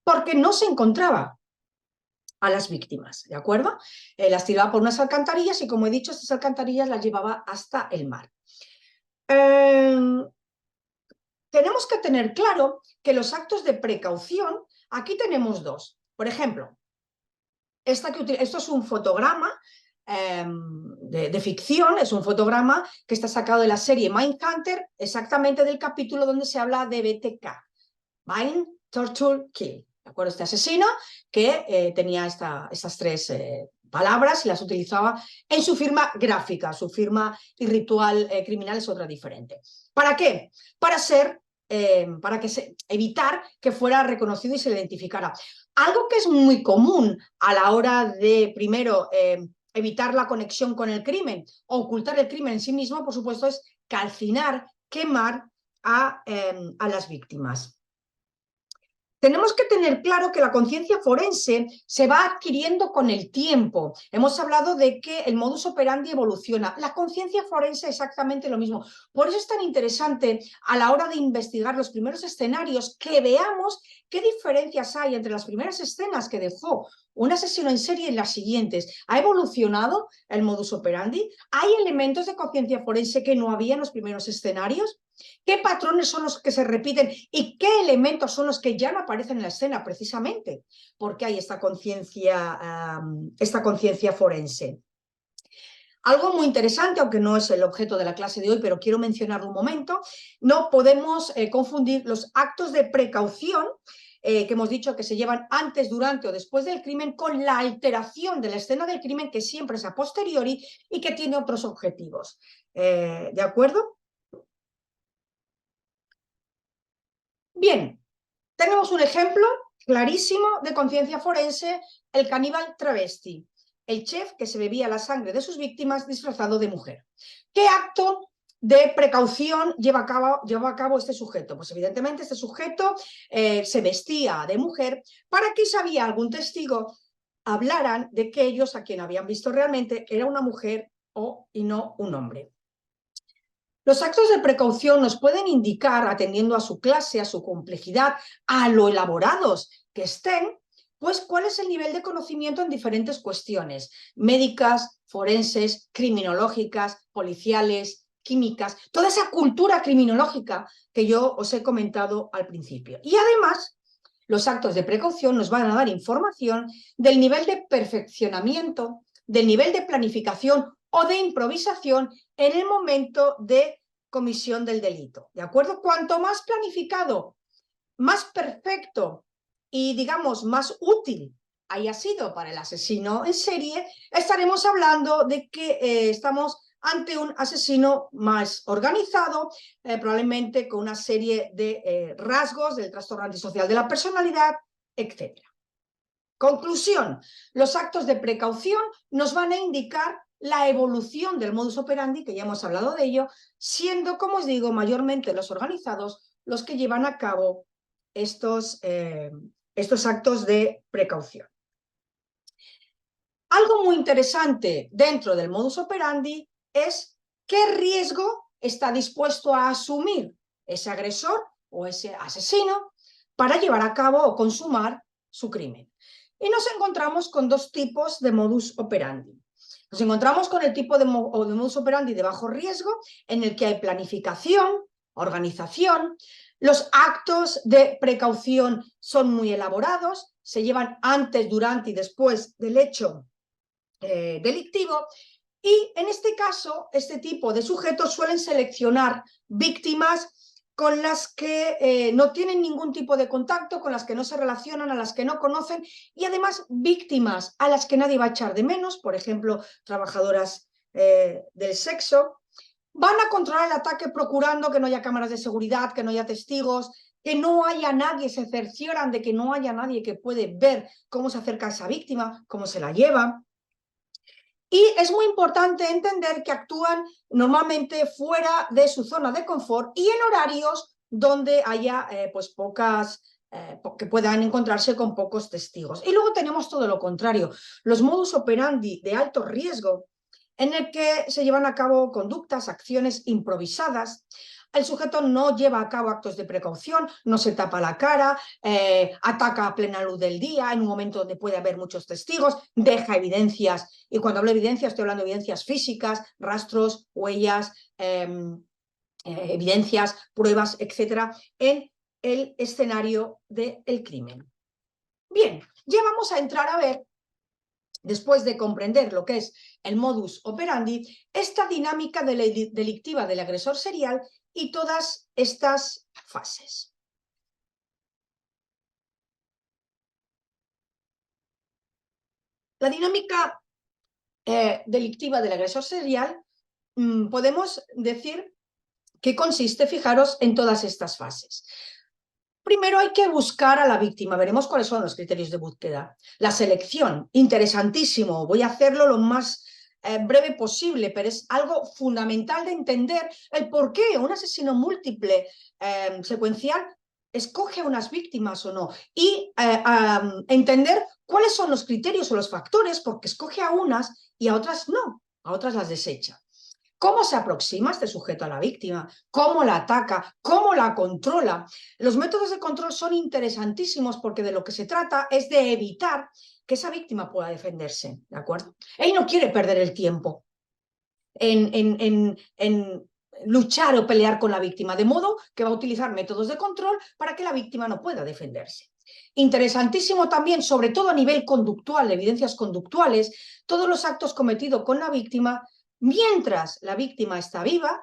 porque no se encontraba a las víctimas, ¿de acuerdo? Las tiraba por unas alcantarillas y, como he dicho, estas alcantarillas las llevaba hasta el mar. Tenemos que tener claro que los actos de precaución Aquí tenemos dos. Por ejemplo, esto es un fotograma de ficción, es un fotograma que está sacado de la serie Mindhunter, exactamente del capítulo donde se habla de BTK, Bind, Torture, Kill. ¿De acuerdo? Este asesino que tenía estas tres palabras y las utilizaba en su firma gráfica, su firma y ritual criminal es otra diferente. ¿Para qué? Para evitar que fuera reconocido y se le identificara. Algo que es muy común a la hora de, primero, evitar la conexión con el crimen, ocultar el crimen en sí mismo, por supuesto, es calcinar, quemar a las víctimas. Tenemos que tener claro que la conciencia forense se va adquiriendo con el tiempo. Hemos hablado de que el modus operandi evoluciona. La conciencia forense es exactamente lo mismo. Por eso es tan interesante a la hora de investigar los primeros escenarios que veamos qué diferencias hay entre las primeras escenas que dejó un asesino en serie y las siguientes. ¿Ha evolucionado el modus operandi? ¿Hay elementos de conciencia forense que no había en los primeros escenarios? ¿Qué patrones son los que se repiten y qué elementos son los que ya no aparecen en la escena precisamente? Porque hay esta conciencia forense. Algo muy interesante, aunque no es el objeto de la clase de hoy, pero quiero mencionarlo un momento, no podemos confundir los actos de precaución que hemos dicho que se llevan antes, durante o después del crimen con la alteración de la escena del crimen que siempre es a posteriori y que tiene otros objetivos. ¿De acuerdo? Bien, tenemos un ejemplo clarísimo de conciencia forense, el caníbal travesti, el chef que se bebía la sangre de sus víctimas disfrazado de mujer. ¿Qué acto de precaución lleva a cabo este sujeto? Pues evidentemente este sujeto se vestía de mujer para que si había algún testigo hablaran de que ellos a quien habían visto realmente era una mujer y no un hombre. Los actos de precaución nos pueden indicar, atendiendo a su clase, a su complejidad, a lo elaborados que estén, pues cuál es el nivel de conocimiento en diferentes cuestiones, médicas, forenses, criminológicas, policiales, químicas, toda esa cultura criminológica que yo os he comentado al principio. Y además, los actos de precaución nos van a dar información del nivel de perfeccionamiento, del nivel de planificación o de improvisación en el momento de comisión del delito. ¿De acuerdo? Cuanto más planificado, más perfecto y, digamos, más útil haya sido para el asesino en serie, estaremos hablando de que estamos ante un asesino más organizado, probablemente con una serie de rasgos del trastorno antisocial de la personalidad, etc. Conclusión, los actos de precaución nos van a indicar la evolución del modus operandi, que ya hemos hablado de ello, siendo, como os digo, mayormente los organizados los que llevan a cabo estos actos de precaución. Algo muy interesante dentro del modus operandi es qué riesgo está dispuesto a asumir ese agresor o ese asesino para llevar a cabo o consumar su crimen. Y nos encontramos con dos tipos de modus operandi. Nos encontramos con el tipo de modus operandi de bajo riesgo, en el que hay planificación, organización, los actos de precaución son muy elaborados, se llevan antes, durante y después del hecho delictivo, y en este caso, este tipo de sujetos suelen seleccionar víctimas con las que no tienen ningún tipo de contacto, con las que no se relacionan, a las que no conocen, y además víctimas a las que nadie va a echar de menos, por ejemplo, trabajadoras del sexo. Van a controlar el ataque procurando que no haya cámaras de seguridad, que no haya testigos, que no haya nadie, se cercioran de que no haya nadie que puede ver cómo se acerca a esa víctima, cómo se la lleva. Y es muy importante entender que actúan normalmente fuera de su zona de confort y en horarios donde haya pues que puedan encontrarse con pocos testigos. Y luego tenemos todo lo contrario, los modus operandi de alto riesgo, en el que se llevan a cabo conductas, acciones improvisadas. El sujeto no lleva a cabo actos de precaución, no se tapa la cara, ataca a plena luz del día, en un momento donde puede haber muchos testigos, deja evidencias, y cuando hablo de evidencias estoy hablando de evidencias físicas, rastros, huellas, evidencias, pruebas, etcétera, en el escenario del crimen. Bien, ya vamos a entrar a ver, después de comprender lo que es el modus operandi, esta dinámica delictiva del agresor serial y todas estas fases. La dinámica delictiva del agresor serial, podemos decir que consiste, fijaros, en todas estas fases. Primero hay que buscar a la víctima, veremos cuáles son los criterios de búsqueda. La selección, interesantísimo, voy a hacerlo lo más breve posible, pero es algo fundamental de entender el por qué un asesino múltiple secuencial escoge a unas víctimas o no, y entender cuáles son los criterios o los factores porque escoge a unas y a otras no, a otras las desecha. ¿Cómo se aproxima este sujeto a la víctima? ¿Cómo la ataca? ¿Cómo la controla? Los métodos de control son interesantísimos porque de lo que se trata es de evitar que esa víctima pueda defenderse, ¿de acuerdo? Él no quiere perder el tiempo en luchar o pelear con la víctima, de modo que va a utilizar métodos de control para que la víctima no pueda defenderse. Interesantísimo también, sobre todo a nivel conductual, de evidencias conductuales, todos los actos cometidos con la víctima mientras la víctima está viva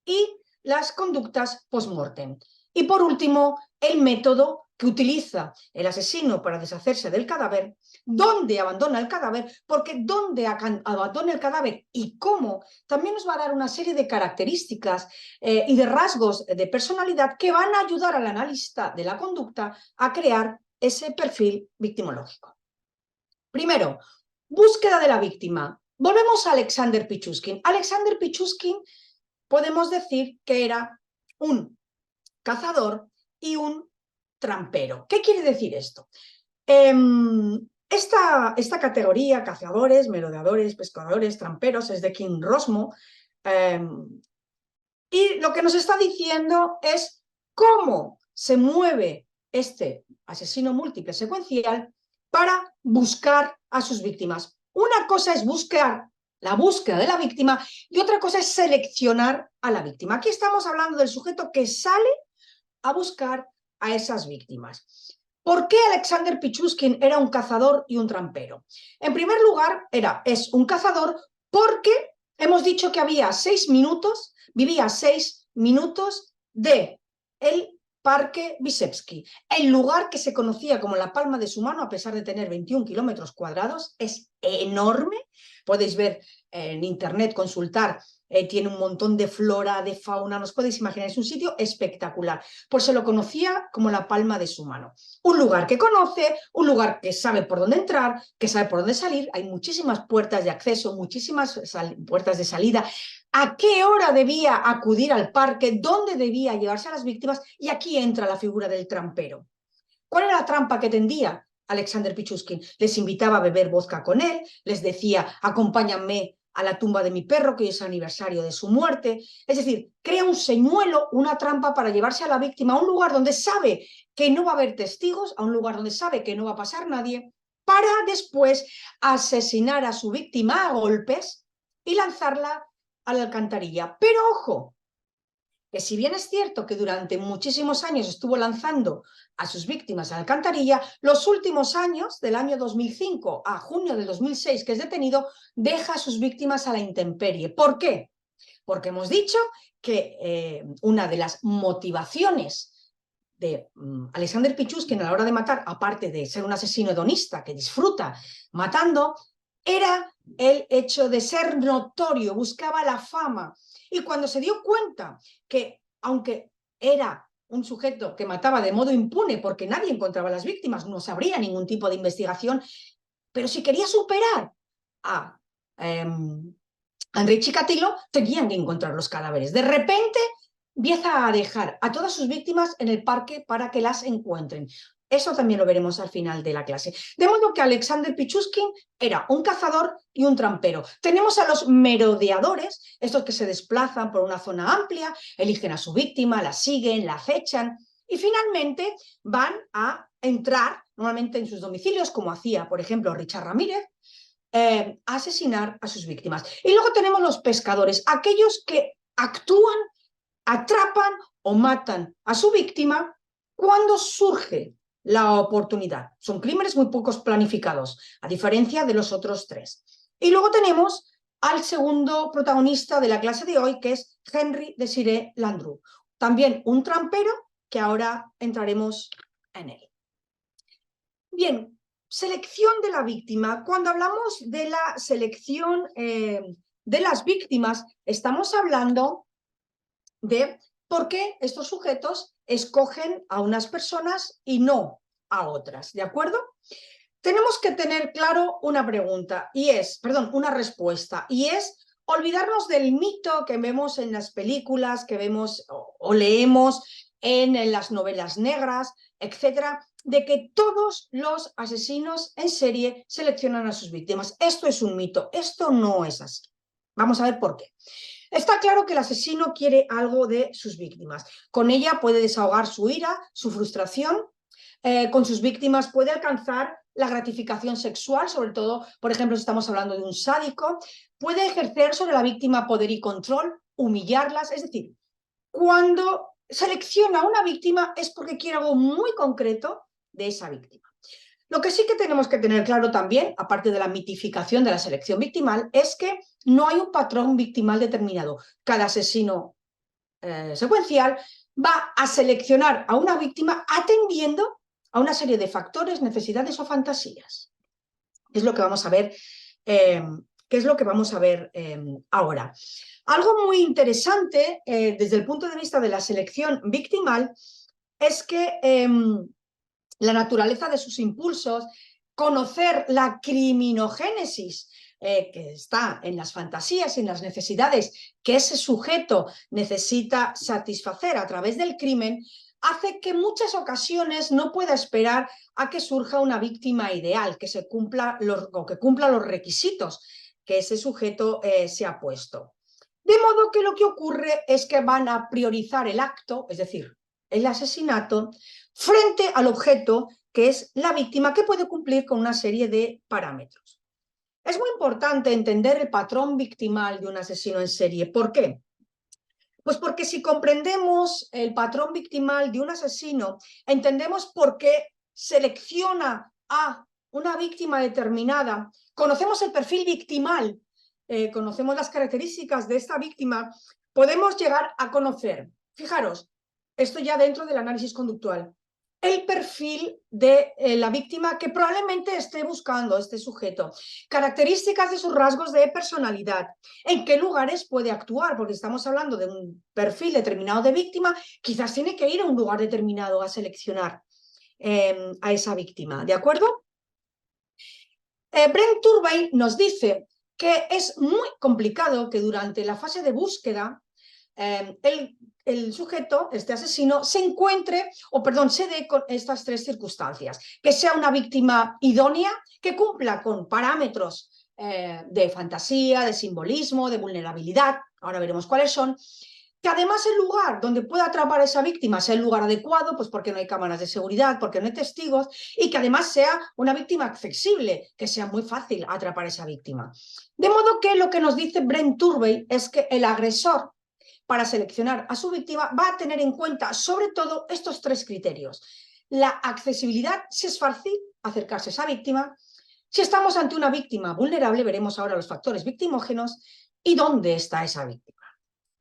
y las conductas post-mortem. Y por último, el método que utiliza el asesino para deshacerse del cadáver, dónde abandona el cadáver, porque dónde abandona el cadáver y cómo, también nos va a dar una serie de características y de rasgos de personalidad que van a ayudar al analista de la conducta a crear ese perfil victimológico. Primero, búsqueda de la víctima. Volvemos a Alexander Pichuskin. Alexander Pichuskin podemos decir que era un cazador y un trampero. ¿Qué quiere decir esto? Esta categoría, cazadores, merodeadores, pescadores, tramperos, es de Kim Rosmo, y lo que nos está diciendo es cómo se mueve este asesino múltiple secuencial para buscar a sus víctimas. Una cosa es buscar la búsqueda de la víctima y otra cosa es seleccionar a la víctima. Aquí estamos hablando del sujeto que sale a buscar a esas víctimas. ¿Por qué Alexander Pichuskin era un cazador y un trampero? En primer lugar, es un cazador porque hemos dicho que había 6 minutos, vivía 6 minutos de el Parque Vyshevsky. El lugar que se conocía como la palma de su mano, a pesar de tener 21 kilómetros cuadrados, es enorme. Podéis ver en internet, consultar, tiene un montón de flora, de fauna, nos podéis imaginar, es un sitio espectacular. Pues se lo conocía como la palma de su mano. Un lugar que conoce, un lugar que sabe por dónde entrar, que sabe por dónde salir, hay muchísimas puertas de acceso, muchísimas puertas de salida. ¿A qué hora debía acudir al parque? ¿Dónde debía llevarse a las víctimas? Y aquí entra la figura del trampero. ¿Cuál era la trampa que tendía Alexander Pichuskin? Les invitaba a beber vodka con él, les decía, acompáñenme a la tumba de mi perro, que es aniversario de su muerte. Es decir, crea un señuelo, una trampa para llevarse a la víctima a un lugar donde sabe que no va a haber testigos, a un lugar donde sabe que no va a pasar nadie, para después asesinar a su víctima a golpes y lanzarla a la alcantarilla. Pero ojo, que si bien es cierto que durante muchísimos años estuvo lanzando a sus víctimas a la alcantarilla, los últimos años, del año 2005 a junio del 2006, que es detenido, deja a sus víctimas a la intemperie. ¿Por qué? Porque hemos dicho que una de las motivaciones de Alexander Pichuskin a la hora de matar, aparte de ser un asesino hedonista que disfruta matando, era el hecho de ser notorio, buscaba la fama. Y cuando se dio cuenta que, aunque era un sujeto que mataba de modo impune porque nadie encontraba a las víctimas, no se abría ningún tipo de investigación, pero si quería superar a Andrei Chikatilo, tenían que encontrar los cadáveres. De repente empieza a dejar a todas sus víctimas en el parque para que las encuentren. Eso también lo veremos al final de la clase. De modo que Alexander Pichuskin era un cazador y un trampero. Tenemos a los merodeadores, estos que se desplazan por una zona amplia, eligen a su víctima, la siguen, la acechan y finalmente van a entrar normalmente en sus domicilios, como hacía, por ejemplo, Richard Ramírez, a asesinar a sus víctimas. Y luego tenemos los pescadores, aquellos que actúan, atrapan o matan a su víctima cuando surge la oportunidad. Son crímenes muy pocos planificados, a diferencia de los otros tres. Y luego tenemos al segundo protagonista de la clase de hoy, que es Henry Desiré Landru. También un trampero que ahora entraremos en él. Bien, selección de la víctima. Cuando hablamos de la selección de las víctimas, estamos hablando de por qué estos sujetos escogen a unas personas y no a otras, ¿de acuerdo? Tenemos que tener claro una pregunta, una respuesta, y es olvidarnos del mito que vemos en las películas, que vemos o leemos en las novelas negras, etcétera, de que todos los asesinos en serie seleccionan a sus víctimas. Esto es un mito, esto no es así. Vamos a ver por qué. Está claro que el asesino quiere algo de sus víctimas. Con ella puede desahogar su ira, su frustración. Con sus víctimas puede alcanzar la gratificación sexual, sobre todo, por ejemplo, si estamos hablando de un sádico. Puede ejercer sobre la víctima poder y control, humillarlas. Es decir, cuando selecciona a una víctima es porque quiere algo muy concreto de esa víctima. Lo que sí que tenemos que tener claro también, aparte de la mitificación de la selección victimal, es que no hay un patrón victimal determinado. Cada asesino secuencial va a seleccionar a una víctima atendiendo a una serie de factores, necesidades o fantasías. Es lo que vamos a ver, ahora. Algo muy interesante desde el punto de vista de la selección victimal es que la naturaleza de sus impulsos, conocer la criminogénesis que está en las fantasías y en las necesidades que ese sujeto necesita satisfacer a través del crimen, hace que en muchas ocasiones no pueda esperar a que surja una víctima ideal, que cumpla los requisitos que ese sujeto se ha puesto. De modo que lo que ocurre es que van a priorizar el acto, es decir, el asesinato, frente al objeto que es la víctima, que puede cumplir con una serie de parámetros. Es muy importante entender el patrón victimal de un asesino en serie. ¿Por qué? Pues porque si comprendemos el patrón victimal de un asesino, entendemos por qué selecciona a una víctima determinada, conocemos el perfil victimal, conocemos las características de esta víctima, podemos llegar a conocer, fijaros, esto ya dentro del análisis conductual, el perfil de la víctima que probablemente esté buscando este sujeto, características de sus rasgos de personalidad, en qué lugares puede actuar, porque estamos hablando de un perfil determinado de víctima, quizás tiene que ir a un lugar determinado a seleccionar a esa víctima, ¿de acuerdo? Brent Turbay nos dice que es muy complicado que durante la fase de búsqueda el sujeto, este asesino, se dé con estas tres circunstancias: que sea una víctima idónea, que cumpla con parámetros de fantasía, de simbolismo, de vulnerabilidad, ahora veremos cuáles son, que además el lugar donde pueda atrapar a esa víctima sea el lugar adecuado, pues porque no hay cámaras de seguridad, porque no hay testigos, y que además sea una víctima accesible, que sea muy fácil atrapar a esa víctima. De modo que lo que nos dice Brent Turbay es que el agresor, para seleccionar a su víctima, va a tener en cuenta sobre todo estos tres criterios: la accesibilidad, si es fácil acercarse a esa víctima; si estamos ante una víctima vulnerable, veremos ahora los factores victimógenos; y dónde está esa víctima.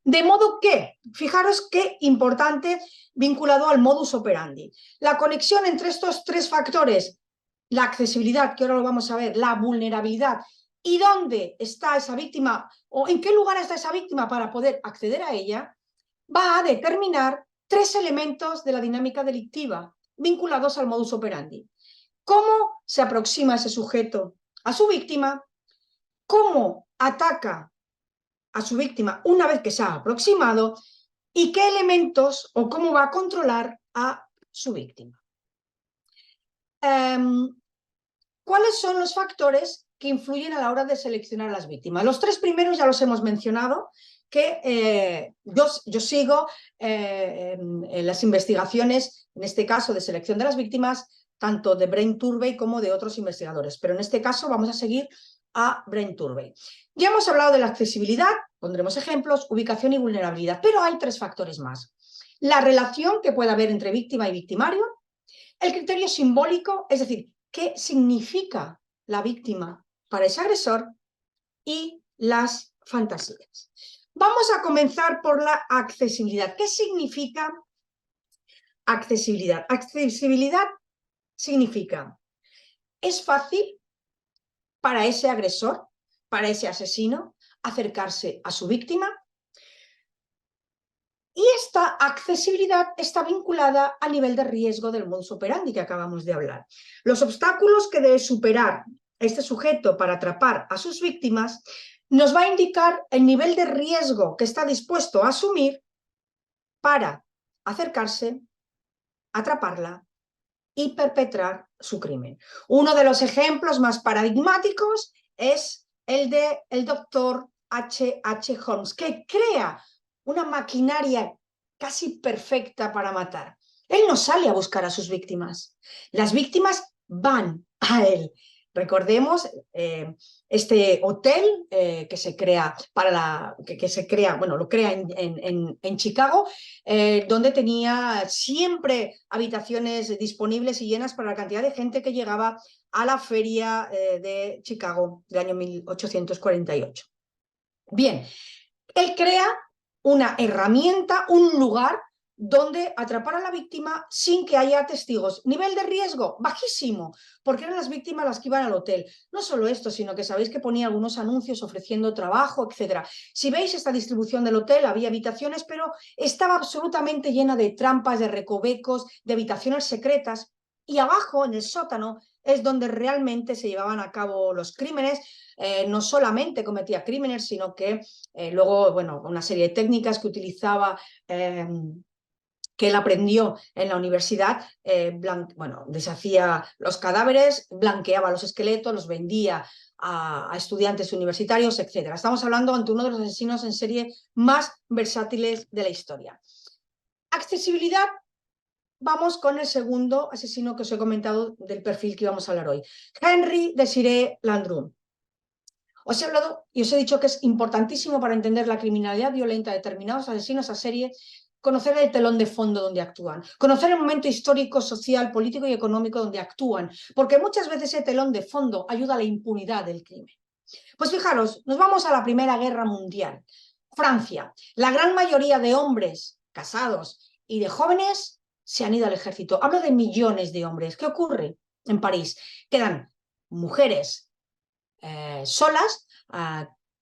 De modo que, fijaros qué importante vinculado al modus operandi. La conexión entre estos tres factores, la accesibilidad, que ahora lo vamos a ver, la vulnerabilidad, y dónde está esa víctima o en qué lugar está esa víctima para poder acceder a ella, va a determinar tres elementos de la dinámica delictiva vinculados al modus operandi. Cómo se aproxima ese sujeto a su víctima, cómo ataca a su víctima una vez que se ha aproximado, y qué elementos o cómo va a controlar a su víctima. ¿Cuáles son los factores que influyen a la hora de seleccionar a las víctimas? Los tres primeros ya los hemos mencionado, que yo sigo en las investigaciones, en este caso de selección de las víctimas, tanto de Brent Turbay como de otros investigadores, pero en este caso vamos a seguir a Brent Turbay. Ya hemos hablado de la accesibilidad, pondremos ejemplos, ubicación y vulnerabilidad, pero hay tres factores más: la relación que puede haber entre víctima y victimario, El criterio simbólico, es decir, qué significa la víctima para ese agresor, y las fantasías. Vamos a comenzar por la accesibilidad. ¿Qué significa accesibilidad? Accesibilidad significa, es fácil para ese agresor, para ese asesino, acercarse a su víctima. Y esta accesibilidad está vinculada al nivel de riesgo del modus operandi que acabamos de hablar. Los obstáculos que debe superar este sujeto para atrapar a sus víctimas nos va a indicar el nivel de riesgo que está dispuesto a asumir para acercarse, atraparla y perpetrar su crimen. Uno de los ejemplos más paradigmáticos es el del doctor H.H. Holmes, que crea una maquinaria casi perfecta para matar. Él no sale a buscar a sus víctimas. Las víctimas van a él. Recordemos este hotel que se crea lo crea en Chicago, donde tenía siempre habitaciones disponibles y llenas para la cantidad de gente que llegaba a la feria de Chicago del año 1848. Bien, él crea una herramienta, un lugar donde atrapar a la víctima sin que haya testigos. Nivel de riesgo bajísimo, porque eran las víctimas las que iban al hotel. No solo esto, sino que sabéis que ponía algunos anuncios ofreciendo trabajo, etc. Si veis esta distribución del hotel, había habitaciones, pero estaba absolutamente llena de trampas, de recovecos, de habitaciones secretas. Y abajo, en el sótano, es donde realmente se llevaban a cabo los crímenes. No solamente cometía crímenes, sino que luego, bueno, una serie de técnicas que utilizaba, que él aprendió en la universidad, deshacía los cadáveres, blanqueaba los esqueletos, los vendía a estudiantes universitarios, etc. Estamos hablando ante uno de los asesinos en serie más versátiles de la historia. Accesibilidad. Vamos con el segundo asesino que os he comentado del perfil que íbamos a hablar hoy. Henry Desiré Landru. Os he hablado y os he dicho que es importantísimo para entender la criminalidad violenta de determinados asesinos a serie conocer el telón de fondo donde actúan, conocer el momento histórico, social, político y económico donde actúan, porque muchas veces ese telón de fondo ayuda a la impunidad del crimen. Pues fijaros, nos vamos a la Primera Guerra Mundial. Francia, la gran mayoría de hombres casados y de jóvenes se han ido al ejército. Hablo de millones de hombres. ¿Qué ocurre en París? Quedan mujeres solas,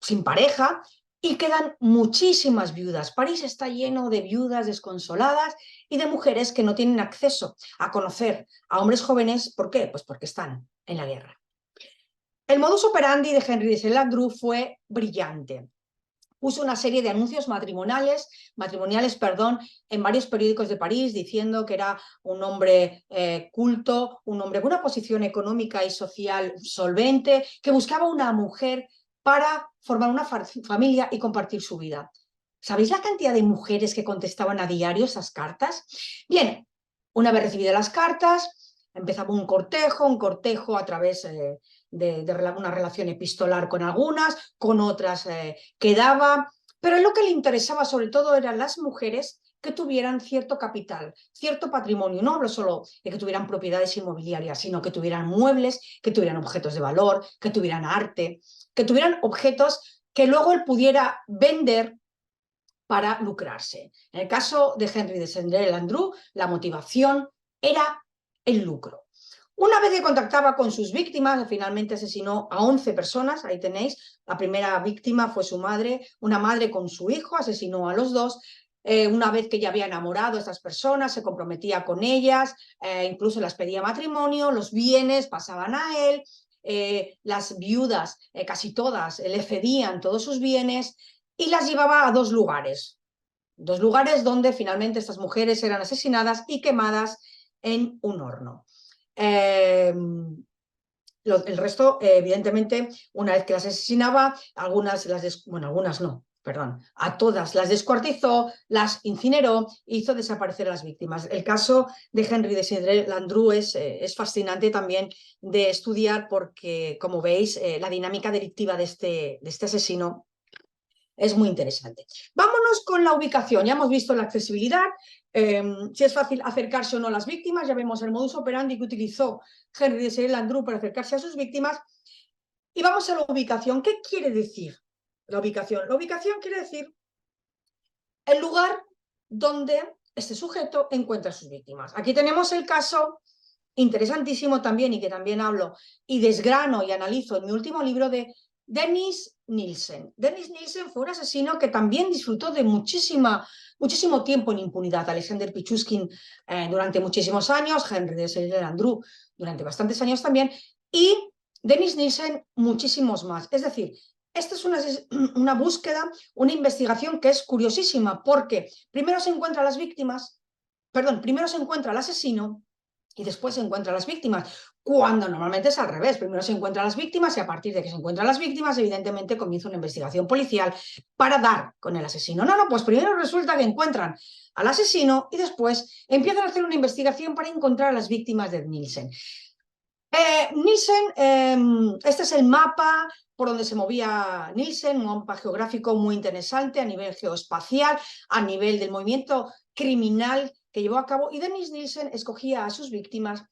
sin pareja, y quedan muchísimas viudas. París está lleno de viudas desconsoladas y de mujeres que no tienen acceso a conocer a hombres jóvenes. ¿Por qué? Pues porque están en la guerra. El modus operandi de Henry Desiré Landru fue brillante. Puso una serie de anuncios matrimoniales, en varios periódicos de París, diciendo que era un hombre culto, un hombre con una posición económica y social solvente, que buscaba una mujer para formar una familia y compartir su vida. ¿Sabéis la cantidad de mujeres que contestaban a diario esas cartas? Bien, una vez recibidas las cartas, empezaba un cortejo a través de una relación epistolar con algunas, con otras quedaba, pero lo que le interesaba sobre todo eran las mujeres que tuvieran cierto capital, cierto patrimonio. No hablo solo de que tuvieran propiedades inmobiliarias, sino que tuvieran muebles, que tuvieran objetos de valor, que tuvieran arte, que tuvieran objetos que luego él pudiera vender para lucrarse. En el caso de Henry Desiré Landru, la motivación era el lucro. Una vez que contactaba con sus víctimas, finalmente asesinó a 11 personas, ahí tenéis, la primera víctima fue su madre, una madre con su hijo, asesinó a los dos. Una vez que ya había enamorado a estas personas, se comprometía con ellas, incluso las pedía matrimonio, los bienes pasaban a él, las viudas, casi todas, le cedían todos sus bienes y las llevaba a dos lugares donde finalmente estas mujeres eran asesinadas y quemadas en un horno. El resto, evidentemente, una vez que las asesinaba, a todas las descuartizó, las incineró, hizo desaparecer a las víctimas. El caso de Henry Desiré Landru es fascinante también de estudiar porque, como veis, la dinámica delictiva de este asesino Es muy interesante. Vámonos con la ubicación. Ya hemos visto la accesibilidad, si es fácil acercarse o no a las víctimas. Ya vemos el modus operandi que utilizó Henry de Saint-Landru para acercarse a sus víctimas. Y vamos a la ubicación. ¿Qué quiere decir la ubicación? La ubicación quiere decir el lugar donde este sujeto encuentra a sus víctimas. Aquí tenemos el caso interesantísimo también, y que también hablo y desgrano y analizo en mi último libro, de Dennis Nielsen. Dennis Nielsen fue un asesino que también disfrutó de muchísimo tiempo en impunidad. Alexander Pichushkin durante muchísimos años, Henry de Saint-Landru durante bastantes años también, y Dennis Nielsen muchísimos más. Es decir, esta es una búsqueda, una investigación que es curiosísima, porque primero se encuentra las víctimas, perdón, primero se encuentra al asesino y después se encuentran las víctimas, cuando normalmente es al revés. Primero se encuentran las víctimas y a partir de que se encuentran las víctimas, evidentemente comienza una investigación policial para dar con el asesino. No, pues primero resulta que encuentran al asesino y después empiezan a hacer una investigación para encontrar a las víctimas de Nielsen. Nielsen, este es el mapa por donde se movía Nielsen, un mapa geográfico muy interesante a nivel geoespacial, a nivel del movimiento criminal que llevó a cabo, y Dennis Nielsen escogía a sus víctimas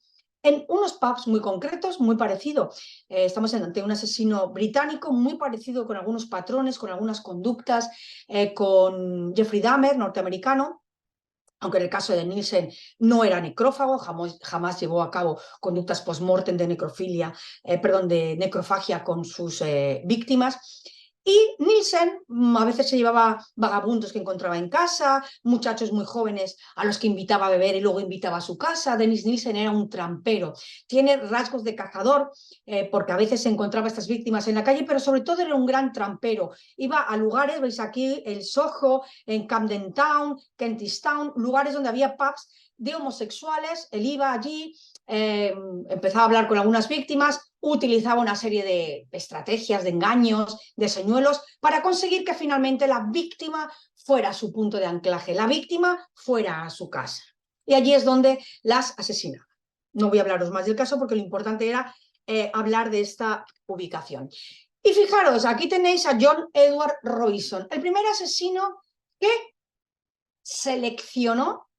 en unos pubs muy concretos, muy parecido. Estamos ante un asesino británico muy parecido con algunos patrones, con algunas conductas, con Jeffrey Dahmer, norteamericano, aunque en el caso de Nielsen no era necrófago, jamás llevó a cabo conductas post-mortem de necrofilia, de necrofagia con sus víctimas. Y Nielsen a veces se llevaba vagabundos que encontraba en casa, muchachos muy jóvenes a los que invitaba a beber y luego invitaba a su casa. Dennis Nielsen era un trampero. Tiene rasgos de cazador, porque a veces se encontraba estas víctimas en la calle, pero sobre todo era un gran trampero. Iba a lugares, veis aquí el Soho, en Camden Town, Kentish Town, lugares donde había pubs de homosexuales. Él iba allí, empezaba a hablar con algunas víctimas, utilizaba una serie de estrategias, de engaños, de señuelos, para conseguir que finalmente la víctima fuera a su punto de anclaje, la víctima fuera a su casa. Y allí es donde las asesinaba. No voy a hablaros más del caso porque lo importante era hablar de esta ubicación. Y fijaros, aquí tenéis a John Edward Robinson, el primer asesino que seleccionó,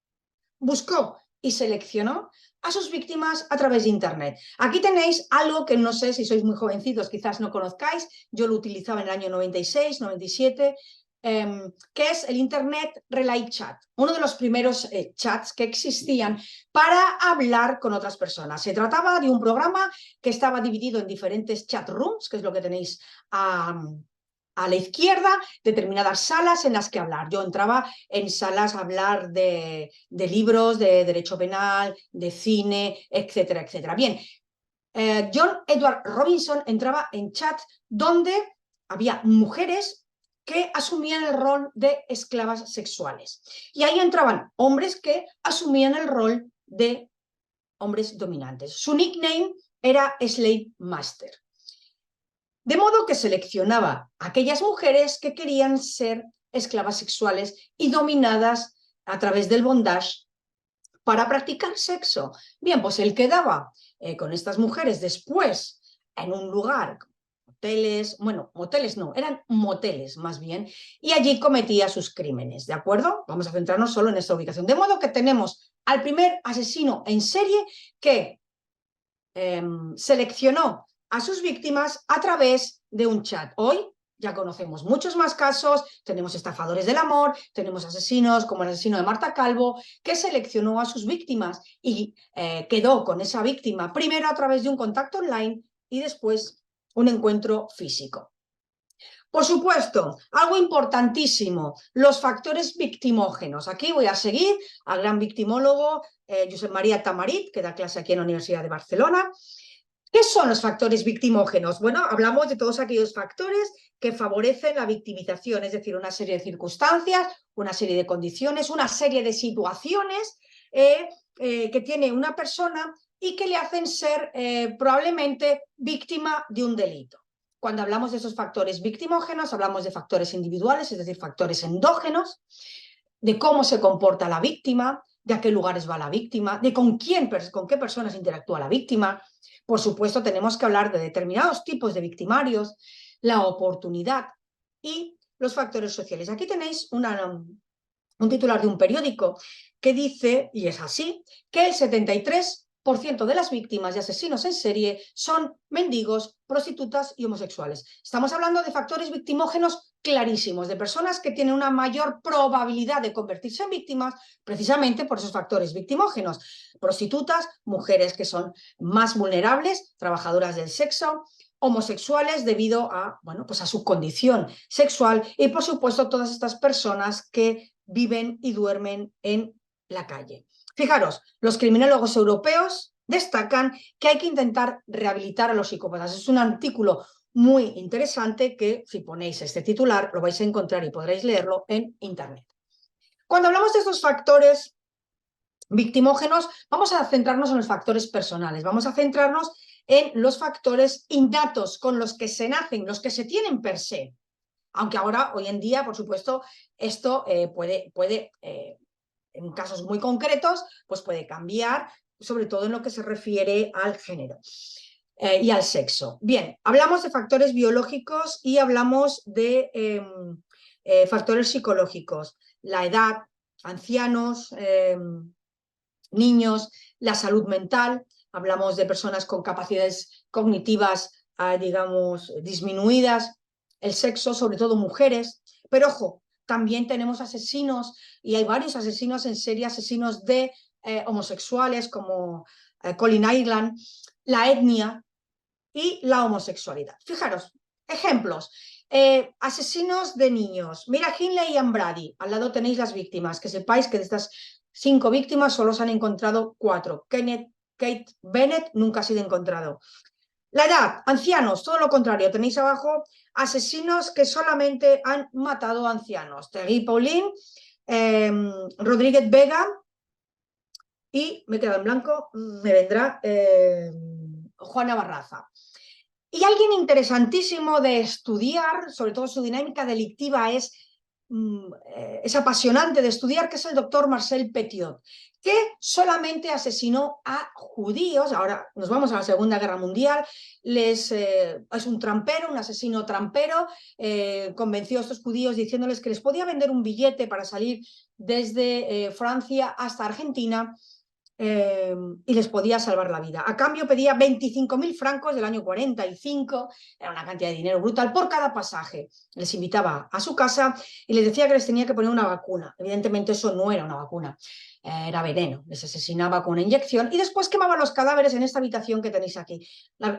buscó y seleccionó a sus víctimas a través de Internet. Aquí tenéis algo que no sé si sois muy jovencitos, quizás no conozcáis. Yo lo utilizaba en el año 96, 97, que es el Internet Relay Chat, uno de los primeros chats que existían para hablar con otras personas. Se trataba de un programa que estaba dividido en diferentes chat rooms, que es lo que tenéis a la izquierda, determinadas salas en las que hablar. Yo entraba en salas a hablar de libros, de derecho penal, de cine, etcétera, etcétera. Bien, John Edward Robinson entraba en chat donde había mujeres que asumían el rol de esclavas sexuales. Y ahí entraban hombres que asumían el rol de hombres dominantes. Su nickname era Slave Master. De modo que seleccionaba a aquellas mujeres que querían ser esclavas sexuales y dominadas a través del bondage para practicar sexo. Bien, pues él quedaba con estas mujeres después en un lugar, moteles, bueno, moteles no, eran moteles más bien, y allí cometía sus crímenes, ¿de acuerdo? Vamos a centrarnos solo en esta ubicación. De modo que tenemos al primer asesino en serie que seleccionó a sus víctimas a través de un chat. Hoy ya conocemos muchos más casos, tenemos estafadores del amor, tenemos asesinos como el asesino de Marta Calvo, que seleccionó a sus víctimas y quedó con esa víctima primero a través de un contacto online y después un encuentro físico. Por supuesto, algo importantísimo, los factores victimógenos. Aquí voy a seguir al gran victimólogo Josep María Tamarit, que da clase aquí en la Universidad de Barcelona. ¿Qué son los factores victimógenos? Bueno, hablamos de todos aquellos factores que favorecen la victimización, es decir, una serie de circunstancias, una serie de condiciones, una serie de situaciones que tiene una persona y que le hacen ser probablemente víctima de un delito. Cuando hablamos de esos factores victimógenos, hablamos de factores individuales, es decir, factores endógenos, de cómo se comporta la víctima, de a qué lugares va la víctima, de con qué personas interactúa la víctima. Por supuesto, tenemos que hablar de determinados tipos de victimarios, la oportunidad y los factores sociales. Aquí tenéis un titular de un periódico que dice, y es así, que el 73% de las víctimas de asesinos en serie son mendigos, prostitutas y homosexuales. Estamos hablando de factores victimógenos clarísimos, de personas que tienen una mayor probabilidad de convertirse en víctimas precisamente por esos factores victimógenos. Prostitutas, mujeres que son más vulnerables, trabajadoras del sexo, homosexuales debido a, bueno, pues a su condición sexual y, por supuesto, todas estas personas que viven y duermen en la calle. Fijaros, los criminólogos europeos destacan que hay que intentar rehabilitar a los psicópatas. Es un artículo muy interesante que, si ponéis este titular, lo vais a encontrar y podréis leerlo en internet. Cuando hablamos de estos factores victimógenos, vamos a centrarnos en los factores personales, vamos a centrarnos en los factores innatos con los que se nacen, los que se tienen per se. Aunque ahora, hoy en día, por supuesto, esto puede en casos muy concretos, pues puede cambiar, sobre todo en lo que se refiere al género y al sexo. Bien, hablamos de factores biológicos y hablamos de factores psicológicos. La edad, ancianos, niños, la salud mental, hablamos de personas con capacidades cognitivas, digamos, disminuidas, el sexo, sobre todo mujeres, pero ojo, también tenemos asesinos y hay varios asesinos en serie, asesinos de homosexuales como Colin Ireland, la etnia y la homosexualidad. Fijaros, ejemplos, asesinos de niños. Mira, Hindley y Ambrady, al lado tenéis las víctimas, que sepáis que de estas 5 víctimas solo se han encontrado 4. Kate Bennett nunca ha sido encontrado. La edad, ancianos, todo lo contrario, tenéis abajo asesinos que solamente han matado a ancianos. Thierry Paulin, Rodríguez Vega y, me quedo en blanco, me vendrá Juana Barraza. Y alguien interesantísimo de estudiar, sobre todo su dinámica delictiva es apasionante de estudiar, que es el doctor Marcel Petiot, que solamente asesinó a judíos. Ahora nos vamos a la Segunda Guerra Mundial, es un trampero, un asesino trampero, convenció a estos judíos diciéndoles que les podía vender un billete para salir desde Francia hasta Argentina, y les podía salvar la vida. A cambio pedía 25.000 francos del año 45, era una cantidad de dinero brutal, por cada pasaje. Les invitaba a su casa y les decía que les tenía que poner una vacuna. Evidentemente eso no era una vacuna, era veneno. Les asesinaba con una inyección y después quemaba los cadáveres en esta habitación que tenéis aquí.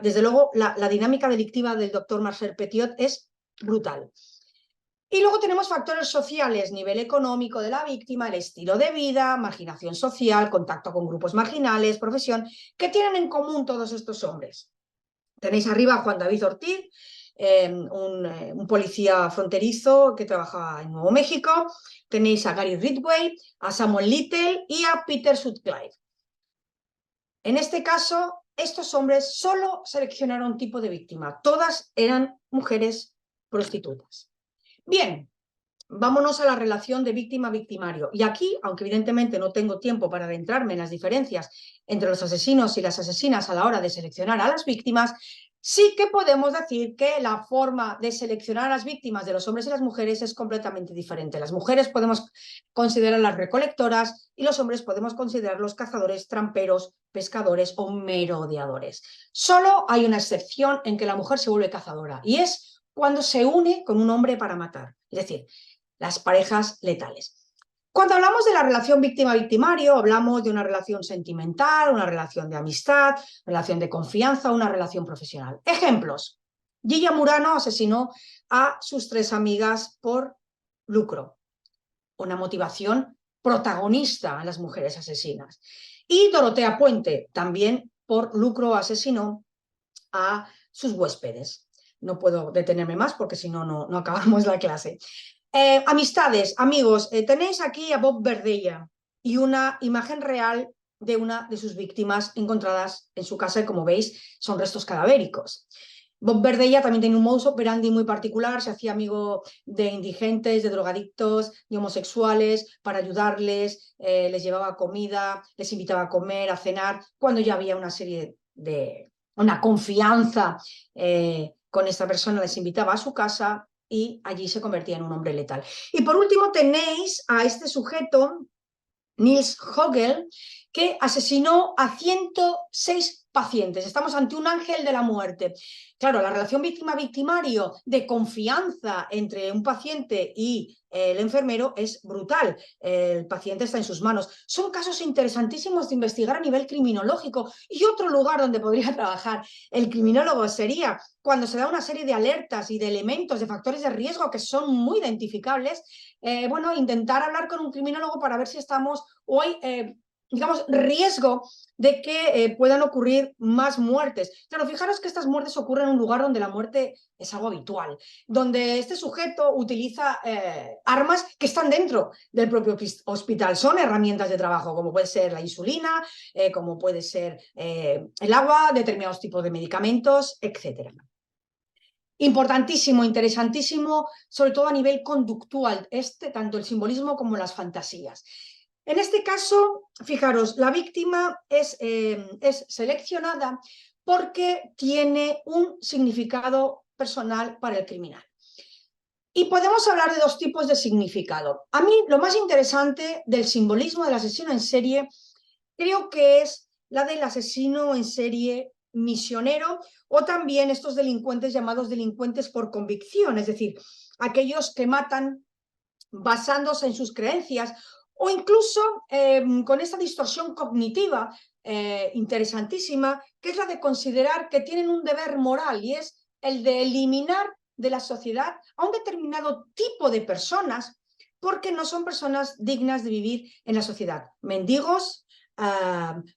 Desde luego, la dinámica delictiva del doctor Marcel Petiot es brutal. Y luego tenemos factores sociales, nivel económico de la víctima, el estilo de vida, marginación social, contacto con grupos marginales, profesión, que tienen en común todos estos hombres. Tenéis arriba a Juan David Ortiz, un policía fronterizo que trabaja en Nuevo México. Tenéis a Gary Ridgway, a Samuel Little y a Peter Sutcliffe. En este caso, estos hombres solo seleccionaron un tipo de víctima. Todas eran mujeres prostitutas. Bien, vámonos a la relación de víctima-victimario. Y aquí, aunque evidentemente no tengo tiempo para adentrarme en las diferencias entre los asesinos y las asesinas a la hora de seleccionar a las víctimas, sí que podemos decir que la forma de seleccionar a las víctimas de los hombres y las mujeres es completamente diferente. Las mujeres podemos considerarlas recolectoras y los hombres podemos considerarlos cazadores, tramperos, pescadores o merodeadores. Solo hay una excepción en que la mujer se vuelve cazadora y es cuando se une con un hombre para matar, es decir, las parejas letales. Cuando hablamos de la relación víctima-victimario, hablamos de una relación sentimental, una relación de amistad, relación de confianza, una relación profesional. Ejemplos. Gilla Murano asesinó a sus 3 amigas por lucro, una motivación protagonista en las mujeres asesinas. Y Dorotea Puente, también por lucro, asesinó a sus huéspedes. No puedo detenerme más porque si no, no acabamos la clase. Amistades, amigos, tenéis aquí a Bob Verdella y una imagen real de una de sus víctimas encontradas en su casa y, como veis, son restos cadavéricos. Bob Verdella también tenía un modus operandi muy particular, se hacía amigo de indigentes, de drogadictos, de homosexuales para ayudarles, les llevaba comida, les invitaba a comer, a cenar, cuando ya había una confianza con esta persona, les invitaba a su casa y allí se convertía en un hombre letal. Y por último tenéis a este sujeto, Nils Hogel, que asesinó a 106 pacientes. Estamos ante un ángel de la muerte. Claro, la relación víctima-victimario de confianza entre un paciente y el enfermero es brutal. El paciente está en sus manos. Son casos interesantísimos de investigar a nivel criminológico. Y otro lugar donde podría trabajar el criminólogo sería cuando se da una serie de alertas y de elementos, de factores de riesgo que son muy identificables. Bueno, intentar hablar con un criminólogo para ver si estamos hoy, digamos, riesgo de que puedan ocurrir más muertes. Claro, fijaros que estas muertes ocurren en un lugar donde la muerte es algo habitual, donde este sujeto utiliza armas que están dentro del propio hospital. Son herramientas de trabajo, como puede ser la insulina, como puede ser el agua, determinados tipos de medicamentos, etcétera. Importantísimo, interesantísimo, sobre todo a nivel conductual, tanto el simbolismo como las fantasías. En este caso, fijaros, la víctima es seleccionada porque tiene un significado personal para el criminal. Y podemos hablar de dos tipos de significado. A mí lo más interesante del simbolismo del asesino en serie creo que es la del asesino en serie misionero o también estos delincuentes llamados delincuentes por convicción, es decir, aquellos que matan basándose en sus creencias o incluso con esta distorsión cognitiva interesantísima, que es la de considerar que tienen un deber moral y es el de eliminar de la sociedad a un determinado tipo de personas porque no son personas dignas de vivir en la sociedad. Mendigos,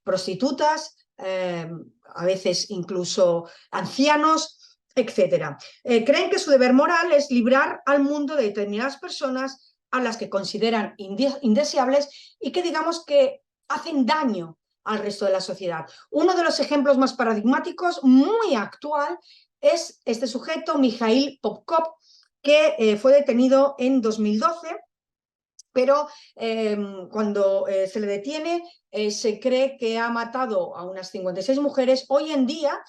prostitutas, a veces incluso ancianos, etcétera. Creen que su deber moral es librar al mundo de determinadas personas a las que consideran indeseables y que digamos que hacen daño al resto de la sociedad. Uno de los ejemplos más paradigmáticos, muy actual, es este sujeto, Mikhail Popkov, que fue detenido en 2012, pero cuando se le detiene se cree que ha matado a unas 56 mujeres. Hoy en día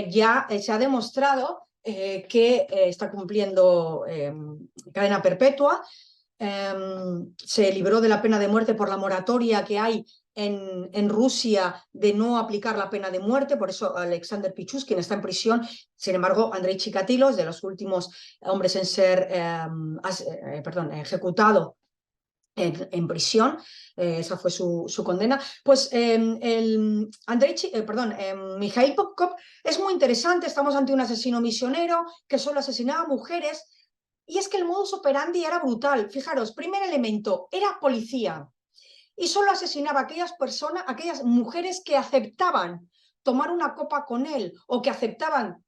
ya se ha demostrado que está cumpliendo cadena perpetua. Se libró de la pena de muerte por la moratoria que hay en Rusia de no aplicar la pena de muerte, por eso Alexander Pichushkin está en prisión. Sin embargo, Andrei Chikatilo es de los últimos hombres en ser ejecutado en prisión, esa fue su condena. Pues Mikhail Popkov es muy interesante. Estamos ante un asesino misionero que solo asesinaba mujeres. Y es que el modus operandi era brutal. Fijaros, primer elemento, era policía y solo asesinaba a aquellas personas, aquellas mujeres que aceptaban tomar una copa con él o que aceptaban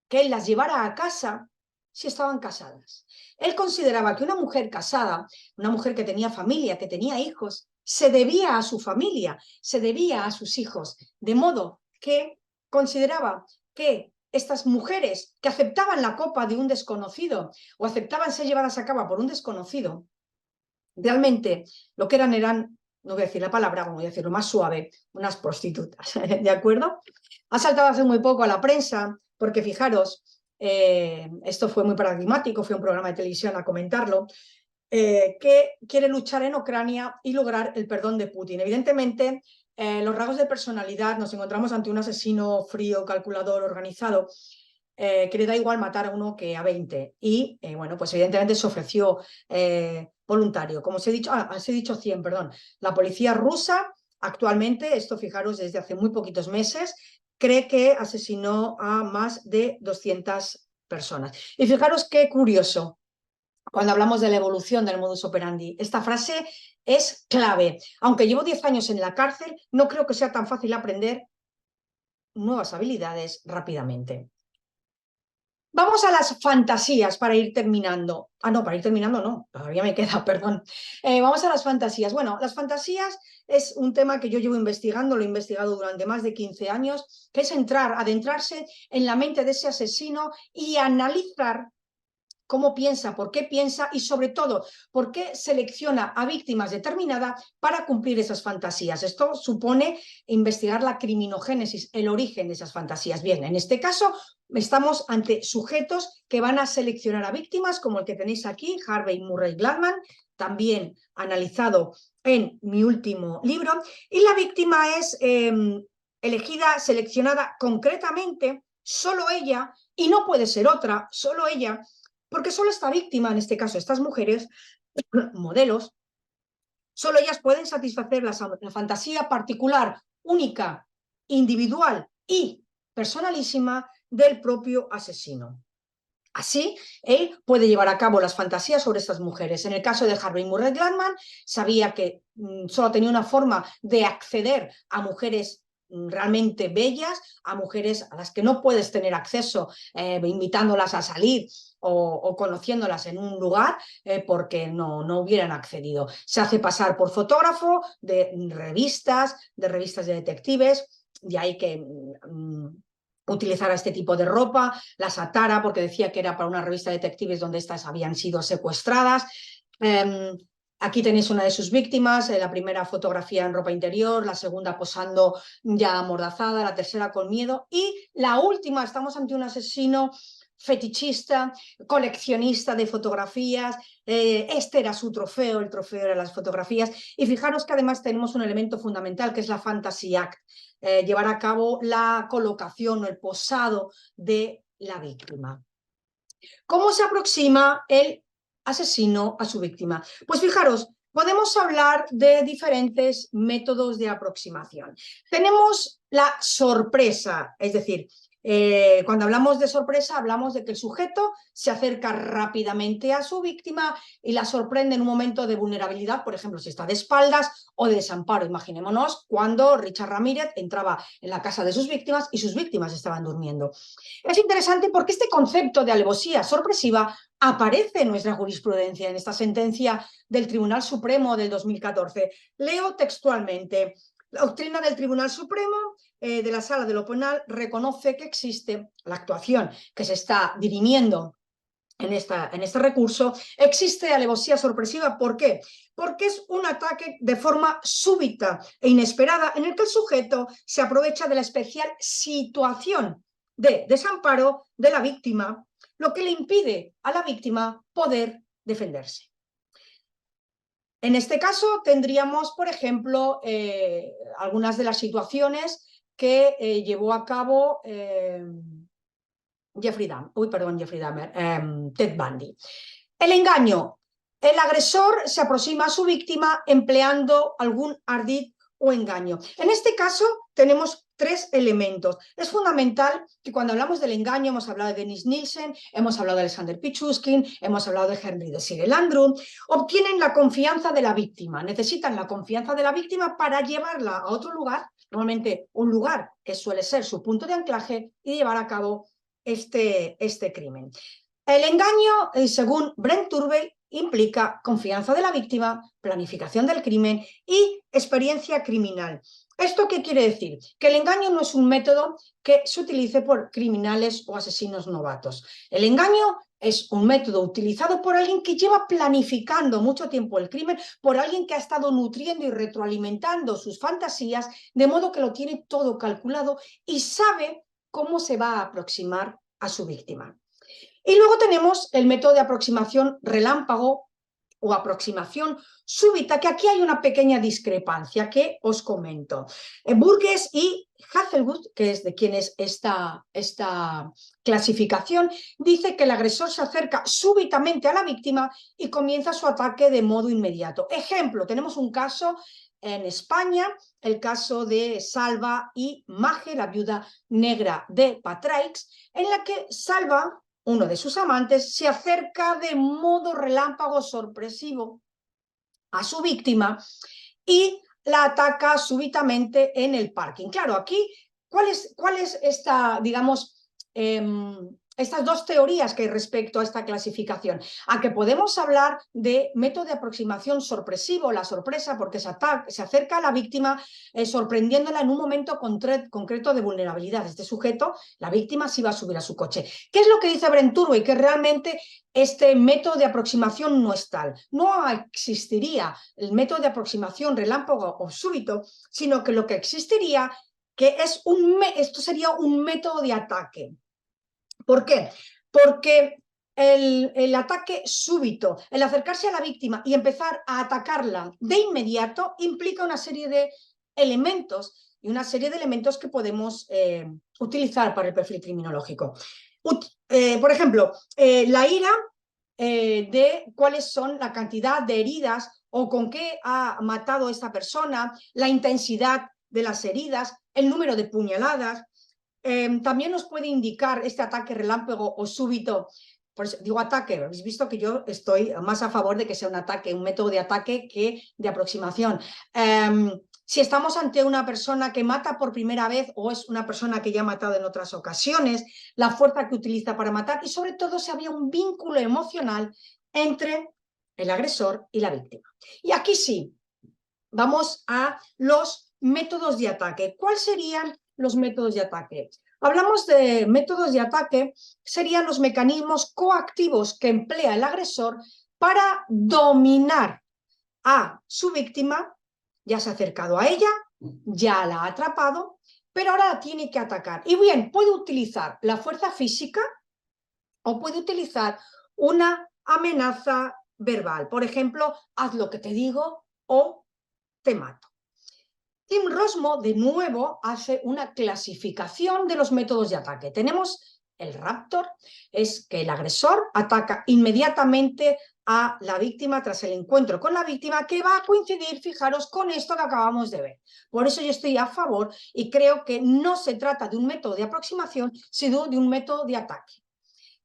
que él las llevara a casa si estaban casadas. Él consideraba que una mujer casada, una mujer que tenía familia, que tenía hijos, se debía a su familia, se debía a sus hijos, de modo que consideraba que estas mujeres que aceptaban la copa de un desconocido o aceptaban ser llevadas a cabo por un desconocido, realmente lo que eran, no voy a decir la palabra, voy a decirlo más suave, unas prostitutas, ¿de acuerdo? Ha saltado hace muy poco a la prensa, porque fijaros, esto fue muy paradigmático, fue un programa de televisión a comentarlo, que quiere luchar en Ucrania y lograr el perdón de Putin. Evidentemente, los rasgos de personalidad, nos encontramos ante un asesino frío, calculador, organizado, que le da igual matar a uno que a 20. Y, bueno, pues evidentemente se ofreció voluntario. Como os he dicho 100, perdón. La policía rusa actualmente, esto fijaros desde hace muy poquitos meses, cree que asesinó a más de 200 personas. Y fijaros qué curioso, cuando hablamos de la evolución del modus operandi, esta frase es clave. Aunque llevo 10 años en la cárcel, no creo que sea tan fácil aprender nuevas habilidades rápidamente. Vamos a las fantasías para ir terminando. No, para ir terminando no, todavía me queda, perdón. Vamos a las fantasías. Bueno, las fantasías es un tema que yo llevo investigando, lo he investigado durante más de 15 años, que es adentrarse en la mente de ese asesino y analizar cómo piensa, por qué piensa y sobre todo, por qué selecciona a víctimas determinadas para cumplir esas fantasías. Esto supone investigar la criminogénesis, el origen de esas fantasías. Bien, en este caso estamos ante sujetos que van a seleccionar a víctimas, como el que tenéis aquí, Harvey Murray Gladman, también analizado en mi último libro, y la víctima es elegida, seleccionada concretamente, solo ella, y no puede ser otra, solo ella, porque solo esta víctima, en este caso estas mujeres, modelos, solo ellas pueden satisfacer la fantasía particular, única, individual y personalísima del propio asesino. Así, él puede llevar a cabo las fantasías sobre estas mujeres. En el caso de Harvey Murray Gladman, sabía que solo tenía una forma de acceder a mujeres realmente bellas, a mujeres a las que no puedes tener acceso invitándolas a salir o conociéndolas en un lugar porque no hubieran accedido. Se hace pasar por fotógrafo de revistas de detectives, de ahí que utilizara este tipo de ropa, las atara porque decía que era para una revista de detectives donde estas habían sido secuestradas. Aquí tenéis una de sus víctimas, la primera fotografía en ropa interior, la segunda posando ya amordazada, la tercera con miedo y la última, estamos ante un asesino fetichista, coleccionista de fotografías, este era su trofeo, el trofeo eran las fotografías y fijaros que además tenemos un elemento fundamental que es la fantasy act, llevar a cabo la colocación o el posado de la víctima. ¿Cómo se aproxima el asesino a su víctima? Pues fijaros, podemos hablar de diferentes métodos de aproximación. Tenemos la sorpresa, es decir, cuando hablamos de sorpresa hablamos de que el sujeto se acerca rápidamente a su víctima y la sorprende en un momento de vulnerabilidad, por ejemplo, si está de espaldas o de desamparo. Imaginémonos cuando Richard Ramírez entraba en la casa de sus víctimas y sus víctimas estaban durmiendo. Es interesante porque este concepto de alevosía sorpresiva aparece en nuestra jurisprudencia, en esta sentencia del Tribunal Supremo del 2014. Leo textualmente. La doctrina del Tribunal Supremo de la Sala de lo Penal reconoce que existe la actuación que se está dirimiendo en este recurso, existe alevosía sorpresiva. ¿Por qué? Porque es un ataque de forma súbita e inesperada en el que el sujeto se aprovecha de la especial situación de desamparo de la víctima, lo que le impide a la víctima poder defenderse. En este caso tendríamos, por ejemplo, algunas de las situaciones que llevó a cabo Jeffrey Dahmer, Ted Bundy. El engaño. El agresor se aproxima a su víctima empleando algún ardid o engaño. En este caso tenemos tres elementos. Es fundamental que cuando hablamos del engaño, hemos hablado de Dennis Nielsen, hemos hablado de Alexander Pichuskin, hemos hablado de Henry Desiree Landrum, obtienen la confianza de la víctima, necesitan la confianza de la víctima para llevarla a otro lugar, normalmente un lugar que suele ser su punto de anclaje, y llevar a cabo este crimen. El engaño, según Brent Turvey, implica confianza de la víctima, planificación del crimen y experiencia criminal. ¿Esto qué quiere decir? Que el engaño no es un método que se utilice por criminales o asesinos novatos. El engaño es un método utilizado por alguien que lleva planificando mucho tiempo el crimen, por alguien que ha estado nutriendo y retroalimentando sus fantasías, de modo que lo tiene todo calculado y sabe cómo se va a aproximar a su víctima. Y luego tenemos el método de aproximación relámpago o aproximación súbita, que aquí hay una pequeña discrepancia que os comento. Burgess y Hazelwood, que es de quien es esta clasificación, dice que el agresor se acerca súbitamente a la víctima y comienza su ataque de modo inmediato. Ejemplo, tenemos un caso en España, el caso de Salva y Maje, la viuda negra de Patraix, en la que Salva, uno de sus amantes, se acerca de modo relámpago sorpresivo a su víctima y la ataca súbitamente en el parking. Claro, aquí, ¿cuál es esta, digamos, estas dos teorías que hay respecto a esta clasificación, a que podemos hablar de método de aproximación sorpresivo, la sorpresa, porque se acerca a la víctima sorprendiéndola en un momento concreto de vulnerabilidad. Este sujeto, la víctima, sí va a subir a su coche. ¿Qué es lo que dice Brent Turway? Que realmente este método de aproximación no es tal. No existiría el método de aproximación relámpago o súbito, sino que lo que existiría que es esto sería un método de ataque. ¿Por qué? Porque el ataque súbito, el acercarse a la víctima y empezar a atacarla de inmediato implica una serie de elementos y una serie de elementos que podemos utilizar para el perfil criminológico. Por ejemplo, la ira de cuáles son la cantidad de heridas o con qué ha matado esta persona, la intensidad de las heridas, el número de puñaladas. También nos puede indicar este ataque relámpago o súbito. Por eso digo ataque, habéis visto que yo estoy más a favor de que sea un ataque, un método de ataque que de aproximación. Si estamos ante una persona que mata por primera vez o es una persona que ya ha matado en otras ocasiones, la fuerza que utiliza para matar y sobre todo si había un vínculo emocional entre el agresor y la víctima. Y aquí sí, vamos a los métodos de ataque. ¿Cuáles serían los métodos de ataque? Hablamos de métodos de ataque, serían los mecanismos coactivos que emplea el agresor para dominar a su víctima, ya se ha acercado a ella, ya la ha atrapado, pero ahora la tiene que atacar. Y bien, puede utilizar la fuerza física o puede utilizar una amenaza verbal. Por ejemplo, haz lo que te digo o te mato. Tim Rosmo, de nuevo, hace una clasificación de los métodos de ataque. Tenemos el raptor, es que el agresor ataca inmediatamente a la víctima tras el encuentro con la víctima, que va a coincidir, fijaros, con esto que acabamos de ver. Por eso yo estoy a favor y creo que no se trata de un método de aproximación, sino de un método de ataque.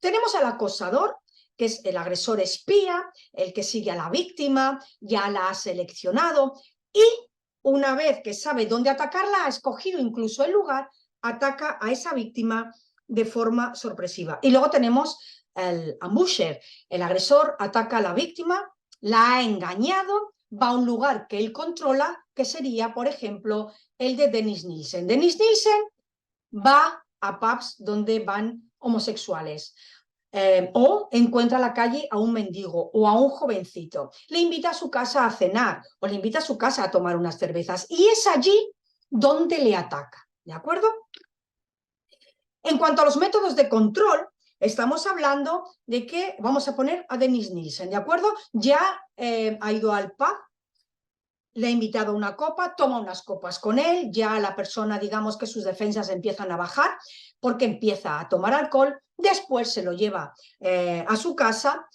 Tenemos al acosador, que es el agresor espía, el que sigue a la víctima, ya la ha seleccionado y una vez que sabe dónde atacarla, ha escogido incluso el lugar, ataca a esa víctima de forma sorpresiva. Y luego tenemos el ambusher, el agresor ataca a la víctima, la ha engañado, va a un lugar que él controla, que sería, por ejemplo, el de Dennis Nielsen. Dennis Nielsen va a pubs donde van homosexuales. O encuentra a la calle a un mendigo o a un jovencito, le invita a su casa a cenar o le invita a su casa a tomar unas cervezas y es allí donde le ataca, ¿de acuerdo? En cuanto a los métodos de control, estamos hablando de que vamos a poner a Dennis Nielsen, ¿de acuerdo? Ya ha ido al pub, le ha invitado a una copa, toma unas copas con él, ya la persona, digamos que sus defensas empiezan a bajar porque empieza a tomar alcohol, después se lo lleva a su casa.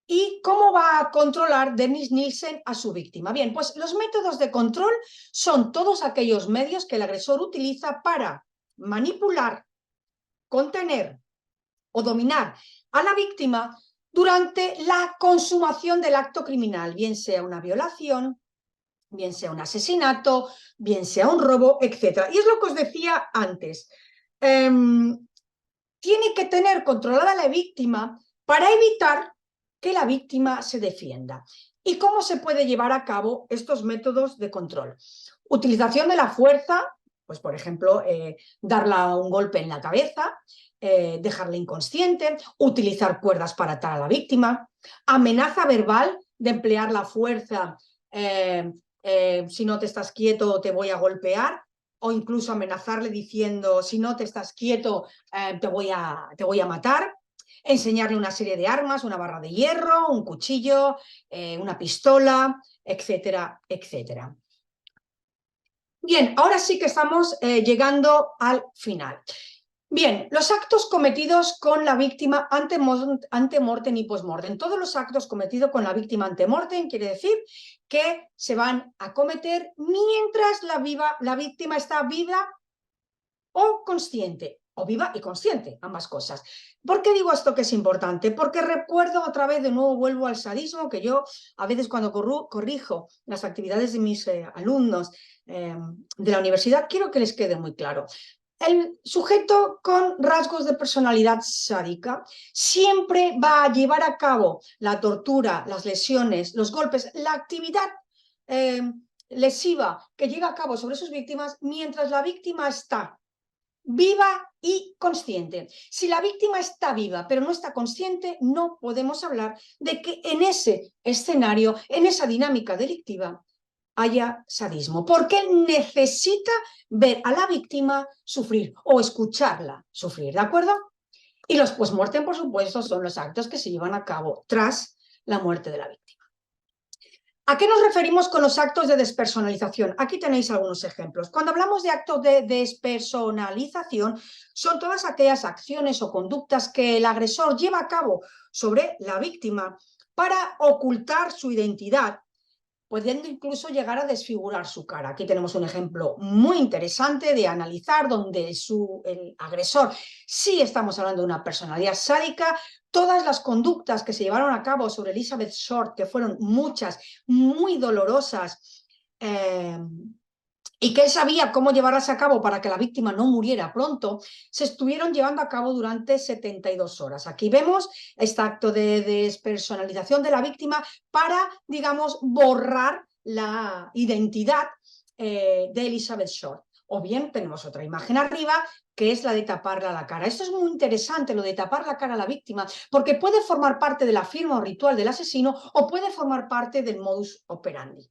¿Y cómo va a controlar Dennis Nielsen a su víctima? Bien, pues los métodos de control son todos aquellos medios que el agresor utiliza para manipular, contener o dominar a la víctima durante la consumación del acto criminal, bien sea una violación, bien sea un asesinato, bien sea un robo, etc. Y es lo que os decía antes. Tiene que tener controlada a la víctima para evitar que la víctima se defienda. ¿Y cómo se puede llevar a cabo estos métodos de control? Utilización de la fuerza, pues por ejemplo, darle un golpe en la cabeza, dejarla inconsciente, utilizar cuerdas para atar a la víctima, amenaza verbal de emplear la fuerza, si no te estás quieto te voy a golpear, o incluso amenazarle diciendo si no te estás quieto te voy a matar, enseñarle una serie de armas, una barra de hierro, un cuchillo, una pistola, etcétera, etcétera. Bien, ahora sí que estamos llegando al final. Bien, los actos cometidos con la víctima ante mortem y post-mortem. Todos los actos cometidos con la víctima ante mortem quiere decir que se van a cometer mientras la víctima está viva o consciente, o viva y consciente, ambas cosas. ¿Por qué digo esto que es importante? Porque recuerdo otra vez, de nuevo vuelvo al sadismo, que yo a veces cuando corrijo las actividades de mis alumnos de la universidad, quiero que les quede muy claro. El sujeto con rasgos de personalidad sádica siempre va a llevar a cabo la tortura, las lesiones, los golpes, la actividad lesiva que lleva a cabo sobre sus víctimas mientras la víctima está viva y consciente. Si la víctima está viva pero no está consciente, no podemos hablar de que en ese escenario, en esa dinámica delictiva, haya sadismo, porque necesita ver a la víctima sufrir o escucharla sufrir, ¿de acuerdo? Y los post-mortem, por supuesto, son los actos que se llevan a cabo tras la muerte de la víctima. ¿A qué nos referimos con los actos de despersonalización? Aquí tenéis algunos ejemplos. Cuando hablamos de actos de despersonalización, son todas aquellas acciones o conductas que el agresor lleva a cabo sobre la víctima para ocultar su identidad, pudiendo incluso llegar a desfigurar su cara. Aquí tenemos un ejemplo muy interesante de analizar donde el agresor, sí estamos hablando de una personalidad sádica, todas las conductas que se llevaron a cabo sobre Elizabeth Short, que fueron muchas, muy dolorosas, y que él sabía cómo llevarlas a cabo para que la víctima no muriera pronto, se estuvieron llevando a cabo durante 72 horas. Aquí vemos este acto de despersonalización de la víctima para, digamos, borrar la identidad de Elizabeth Short. O bien tenemos otra imagen arriba, que es la de taparla la cara. Esto es muy interesante, lo de tapar la cara a la víctima, porque puede formar parte de la firma o ritual del asesino o puede formar parte del modus operandi.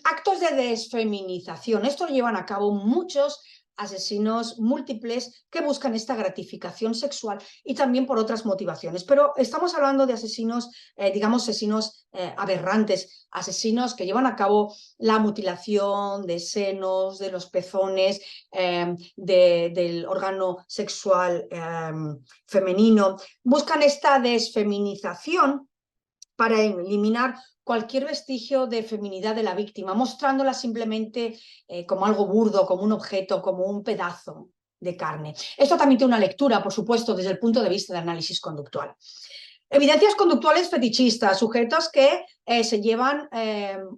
Actos de desfeminización. Esto lo llevan a cabo muchos asesinos múltiples que buscan esta gratificación sexual y también por otras motivaciones. Pero estamos hablando de asesinos, digamos, asesinos aberrantes, asesinos que llevan a cabo la mutilación de senos, de los pezones, del órgano sexual femenino. Buscan esta desfeminización para eliminar cualquier vestigio de feminidad de la víctima, mostrándola simplemente como algo burdo, como un objeto, como un pedazo de carne. Esto también tiene una lectura, por supuesto, desde el punto de vista del análisis conductual. Evidencias conductuales fetichistas, sujetos que se llevan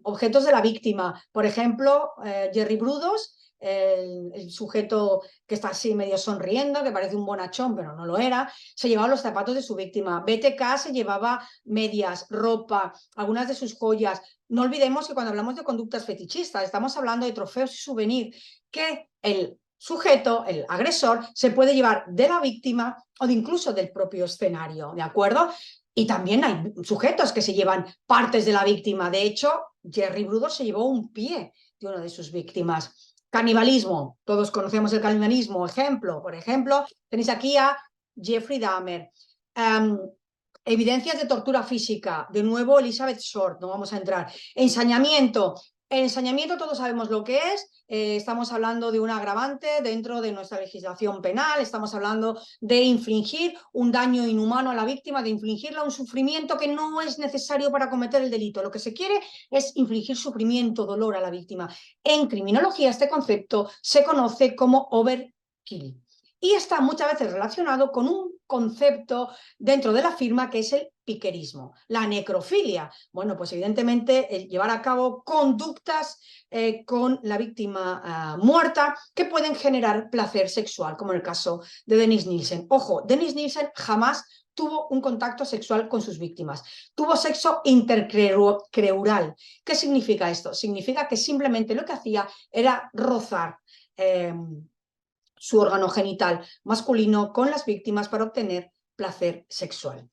objetos de la víctima. Por ejemplo, Jerry Brudos, el sujeto que está así medio sonriendo, que parece un bonachón, pero no lo era, se llevaba los zapatos de su víctima. BTK se llevaba medias, ropa, algunas de sus joyas. No olvidemos que cuando hablamos de conductas fetichistas, estamos hablando de trofeos y souvenirs que el sujeto, el agresor, se puede llevar de la víctima o de incluso del propio escenario, ¿de acuerdo? Y también hay sujetos que se llevan partes de la víctima. De hecho, Jerry Brudos se llevó un pie de una de sus víctimas. Canibalismo, todos conocemos el canibalismo. Ejemplo, por ejemplo, tenéis aquí a Jeffrey Dahmer. Evidencias de tortura física, de nuevo Elizabeth Short, no vamos a entrar. Ensañamiento. El ensañamiento todos sabemos lo que es, estamos hablando de un agravante dentro de nuestra legislación penal, estamos hablando de infligir un daño inhumano a la víctima, de infligirle un sufrimiento que no es necesario para cometer el delito. Lo que se quiere es infligir sufrimiento, dolor a la víctima. En criminología este concepto se conoce como overkill y está muchas veces relacionado con un concepto dentro de la firma que es el piquerismo, la necrofilia. Bueno, pues evidentemente el llevar a cabo conductas con la víctima muerta que pueden generar placer sexual, como en el caso de Dennis Nielsen. Ojo, Dennis Nielsen jamás tuvo un contacto sexual con sus víctimas. Tuvo sexo intercreural. ¿Qué significa esto? Significa que simplemente lo que hacía era rozar su órgano genital masculino con las víctimas para obtener placer sexual.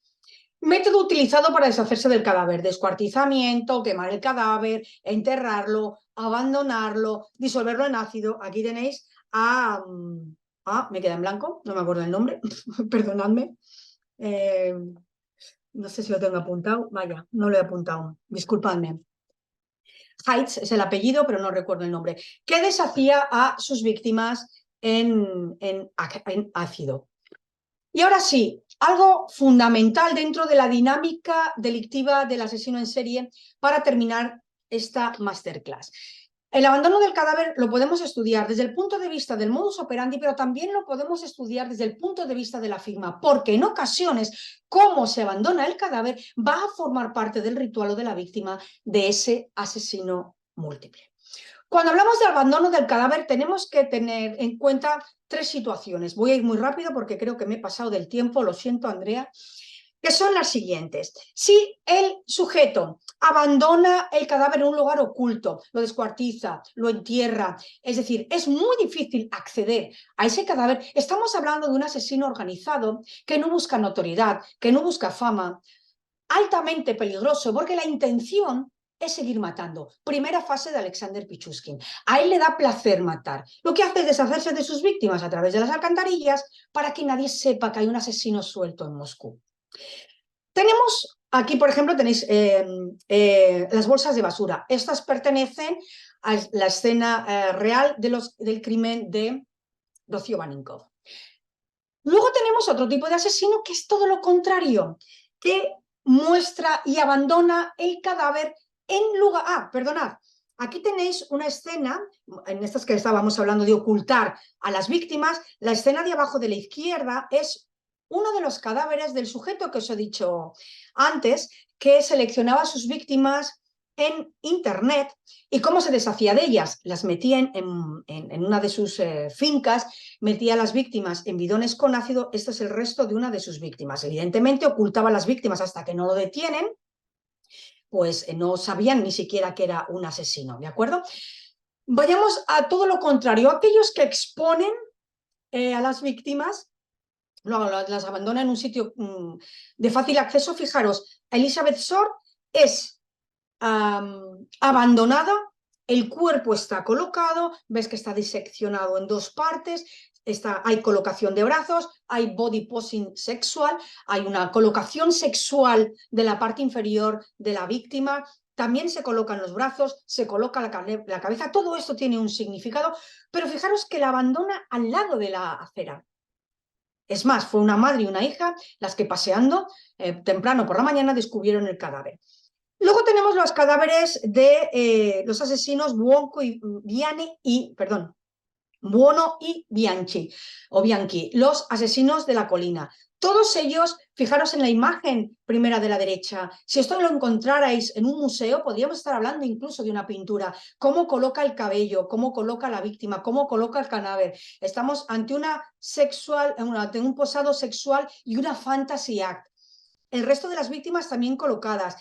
Método utilizado para deshacerse del cadáver: descuartizamiento, quemar el cadáver, enterrarlo, abandonarlo, disolverlo en ácido. Aquí tenéis me queda en blanco, no me acuerdo el nombre, perdonadme. No sé si lo tengo apuntado, vaya, no lo he apuntado, disculpadme. Heitz es el apellido, pero no recuerdo el nombre, que deshacía a sus víctimas en ácido. Y ahora sí, algo fundamental dentro de la dinámica delictiva del asesino en serie para terminar esta masterclass. El abandono del cadáver lo podemos estudiar desde el punto de vista del modus operandi, pero también lo podemos estudiar desde el punto de vista de la firma, porque en ocasiones cómo se abandona el cadáver va a formar parte del ritual o de la víctima de ese asesino múltiple. Cuando hablamos de abandono del cadáver, tenemos que tener en cuenta tres situaciones. Voy a ir muy rápido porque creo que me he pasado del tiempo, lo siento, Andrea, que son las siguientes. Si el sujeto abandona el cadáver en un lugar oculto, lo descuartiza, lo entierra, es decir, es muy difícil acceder a ese cadáver, estamos hablando de un asesino organizado que no busca notoriedad, que no busca fama, altamente peligroso, porque la intención es seguir matando. Primera fase de Alexander Pichushkin. A él le da placer matar. Lo que hace es deshacerse de sus víctimas a través de las alcantarillas para que nadie sepa que hay un asesino suelto en Moscú. Tenemos aquí, por ejemplo, tenéis las bolsas de basura. Estas pertenecen a la escena real del crimen de Rocío Vaninkoff. Luego tenemos otro tipo de asesino que es todo lo contrario, que muestra y abandona el cadáver en lugar... Ah, perdonad, aquí tenéis una escena, en estas que estábamos hablando de ocultar a las víctimas, la escena de abajo de la izquierda es uno de los cadáveres del sujeto que os he dicho antes, que seleccionaba a sus víctimas en internet y cómo se deshacía de ellas. Las metía en una de sus fincas, metía a las víctimas en bidones con ácido. Este es el resto de una de sus víctimas. Evidentemente ocultaba a las víctimas hasta que no lo detienen, pues no sabían ni siquiera que era un asesino, ¿de acuerdo? Vayamos a todo lo contrario, aquellos que exponen a las víctimas, las abandonan en un sitio de fácil acceso. Fijaros, Elizabeth Short es abandonada, el cuerpo está colocado, ves que está diseccionado en dos partes, hay colocación de brazos, hay body posing sexual, hay una colocación sexual de la parte inferior de la víctima, también se colocan los brazos, se coloca la cabeza, todo esto tiene un significado, pero fijaros que la abandona al lado de la acera. Es más, fue una madre y una hija las que paseando temprano por la mañana descubrieron el cadáver. Luego tenemos los cadáveres de los asesinos Buono y Bianchi, o Bianchi, los asesinos de la colina. Todos ellos, fijaros en la imagen primera de la derecha, si esto lo encontrarais en un museo, podríamos estar hablando incluso de una pintura, cómo coloca el cabello, cómo coloca la víctima, cómo coloca el cadáver. Estamos ante ante un posado sexual y una fantasy act. El resto de las víctimas también colocadas.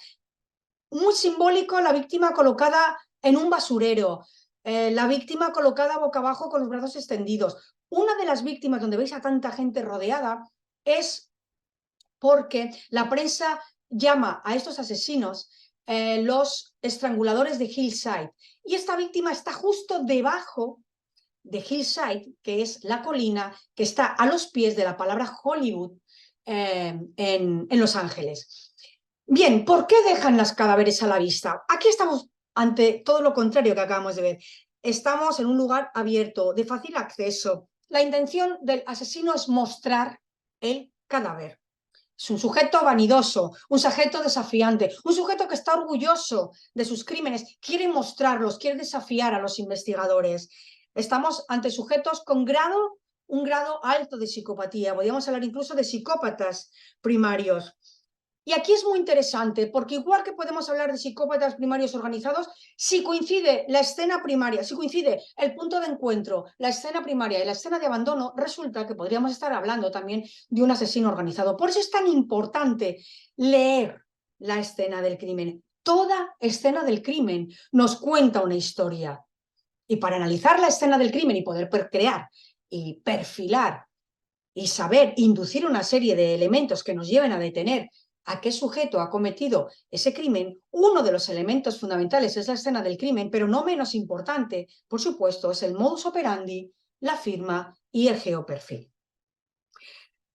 Muy simbólico, la víctima colocada en un basurero, la víctima colocada boca abajo con los brazos extendidos. Una de las víctimas donde veis a tanta gente rodeada es porque la prensa llama a estos asesinos los estranguladores de Hillside, y esta víctima está justo debajo de Hillside, que es la colina que está a los pies de la palabra Hollywood en Los Ángeles. Bien, ¿por qué dejan los cadáveres a la vista? Aquí estamos ante todo lo contrario que acabamos de ver. Estamos en un lugar abierto, de fácil acceso. La intención del asesino es mostrar el cadáver. Es un sujeto vanidoso, un sujeto desafiante, un sujeto que está orgulloso de sus crímenes, quiere mostrarlos, quiere desafiar a los investigadores. Estamos ante sujetos con un grado alto de psicopatía. Podríamos hablar incluso de psicópatas primarios. Y aquí es muy interesante, porque igual que podemos hablar de psicópatas primarios organizados, si coincide la escena primaria, si coincide el punto de encuentro, la escena primaria y la escena de abandono, resulta que podríamos estar hablando también de un asesino organizado. Por eso es tan importante leer la escena del crimen. Toda escena del crimen nos cuenta una historia. Y para analizar la escena del crimen y poder crear y perfilar y saber inducir una serie de elementos que nos lleven a detener a qué sujeto ha cometido ese crimen, uno de los elementos fundamentales es la escena del crimen, pero no menos importante, por supuesto, es el modus operandi, la firma y el geoperfil.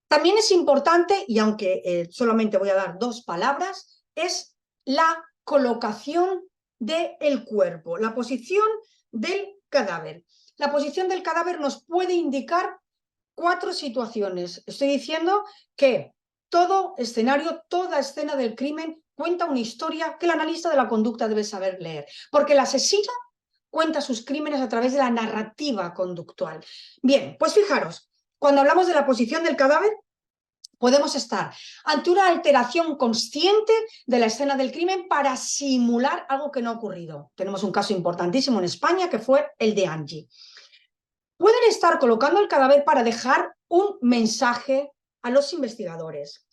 También es importante, y aunque solamente voy a dar dos palabras, es la colocación del cuerpo, la posición del cadáver. La posición del cadáver nos puede indicar cuatro situaciones. Estoy diciendo que todo escenario, toda escena del crimen cuenta una historia que el analista de la conducta debe saber leer, porque el asesino cuenta sus crímenes a través de la narrativa conductual. Bien, pues fijaros, cuando hablamos de la posición del cadáver, Podemos estar ante una alteración consciente de la escena del crimen para simular algo que no ha ocurrido. Tenemos un caso importantísimo en España que fue el de Angie. Pueden estar colocando el cadáver para dejar un mensaje a los investigadores.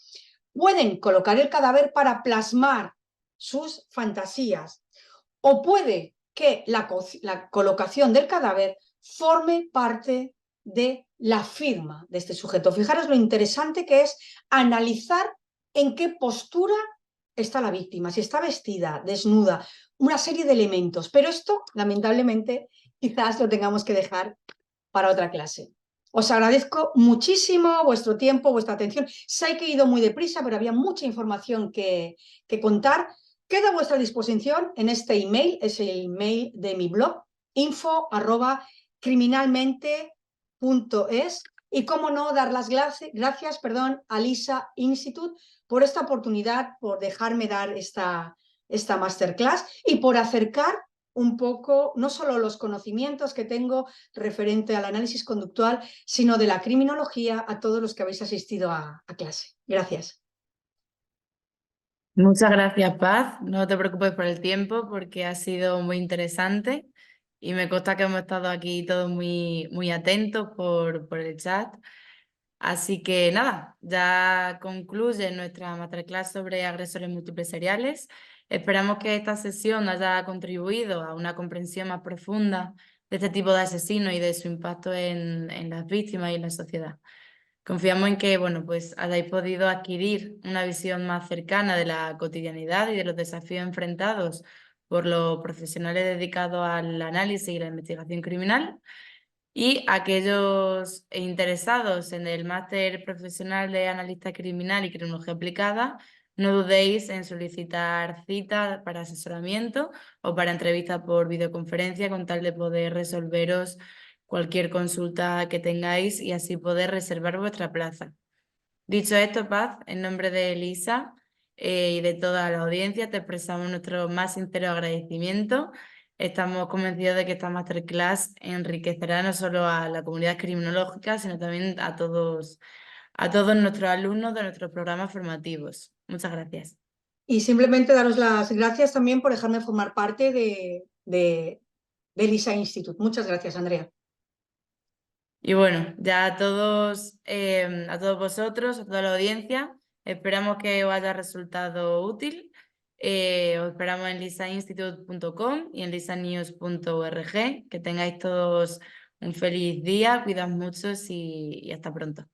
Pueden colocar el cadáver para plasmar sus fantasías. O puede que la colocación del cadáver forme parte de la firma de este sujeto. Fijaros lo interesante que es analizar en qué postura está la víctima, si está vestida, desnuda, una serie de elementos. Pero esto, lamentablemente, quizás lo tengamos que dejar para otra clase. Os agradezco muchísimo vuestro tiempo, vuestra atención. Sé que he ido muy deprisa, pero había mucha información que contar. Quedo a vuestra disposición en este email, es el email de mi blog, info@criminalmente.es. Y cómo no, dar las gracias a Lisa Institute por esta oportunidad, por dejarme dar esta masterclass y por acercar un poco, no solo los conocimientos que tengo referente al análisis conductual, sino de la criminología a todos los que habéis asistido a clase. Gracias. Muchas gracias, Paz. No te preocupes por el tiempo porque ha sido muy interesante y me consta que hemos estado aquí todos muy atentos por el chat. Así que nada, ya concluye nuestra masterclass sobre agresores múltiples seriales. Esperamos que esta sesión haya contribuido a una comprensión más profunda de este tipo de asesinos y de su impacto en las víctimas y en la sociedad. Confiamos en que, bueno, pues hayáis podido adquirir una visión más cercana de la cotidianidad y de los desafíos enfrentados por los profesionales dedicados al análisis y la investigación criminal. Y aquellos interesados en el máster profesional de analista criminal y criminología aplicada, no dudéis en solicitar cita para asesoramiento o para entrevista por videoconferencia con tal de poder resolveros cualquier consulta que tengáis y así poder reservar vuestra plaza. Dicho esto, Paz, en nombre de Elisa y de toda la audiencia, te expresamos nuestro más sincero agradecimiento. Estamos convencidos de que esta masterclass enriquecerá no solo a la comunidad criminológica, sino también a todos nuestros alumnos de nuestros programas formativos. Muchas gracias. Y simplemente daros las gracias también por dejarme formar parte de Lisa Institute. Muchas gracias, Andrea. Y bueno, ya a todos vosotros, a toda la audiencia, esperamos que os haya resultado útil. Os esperamos en lisainstitute.com y en lisanews.org. Que tengáis todos un feliz día, cuidad mucho y hasta pronto.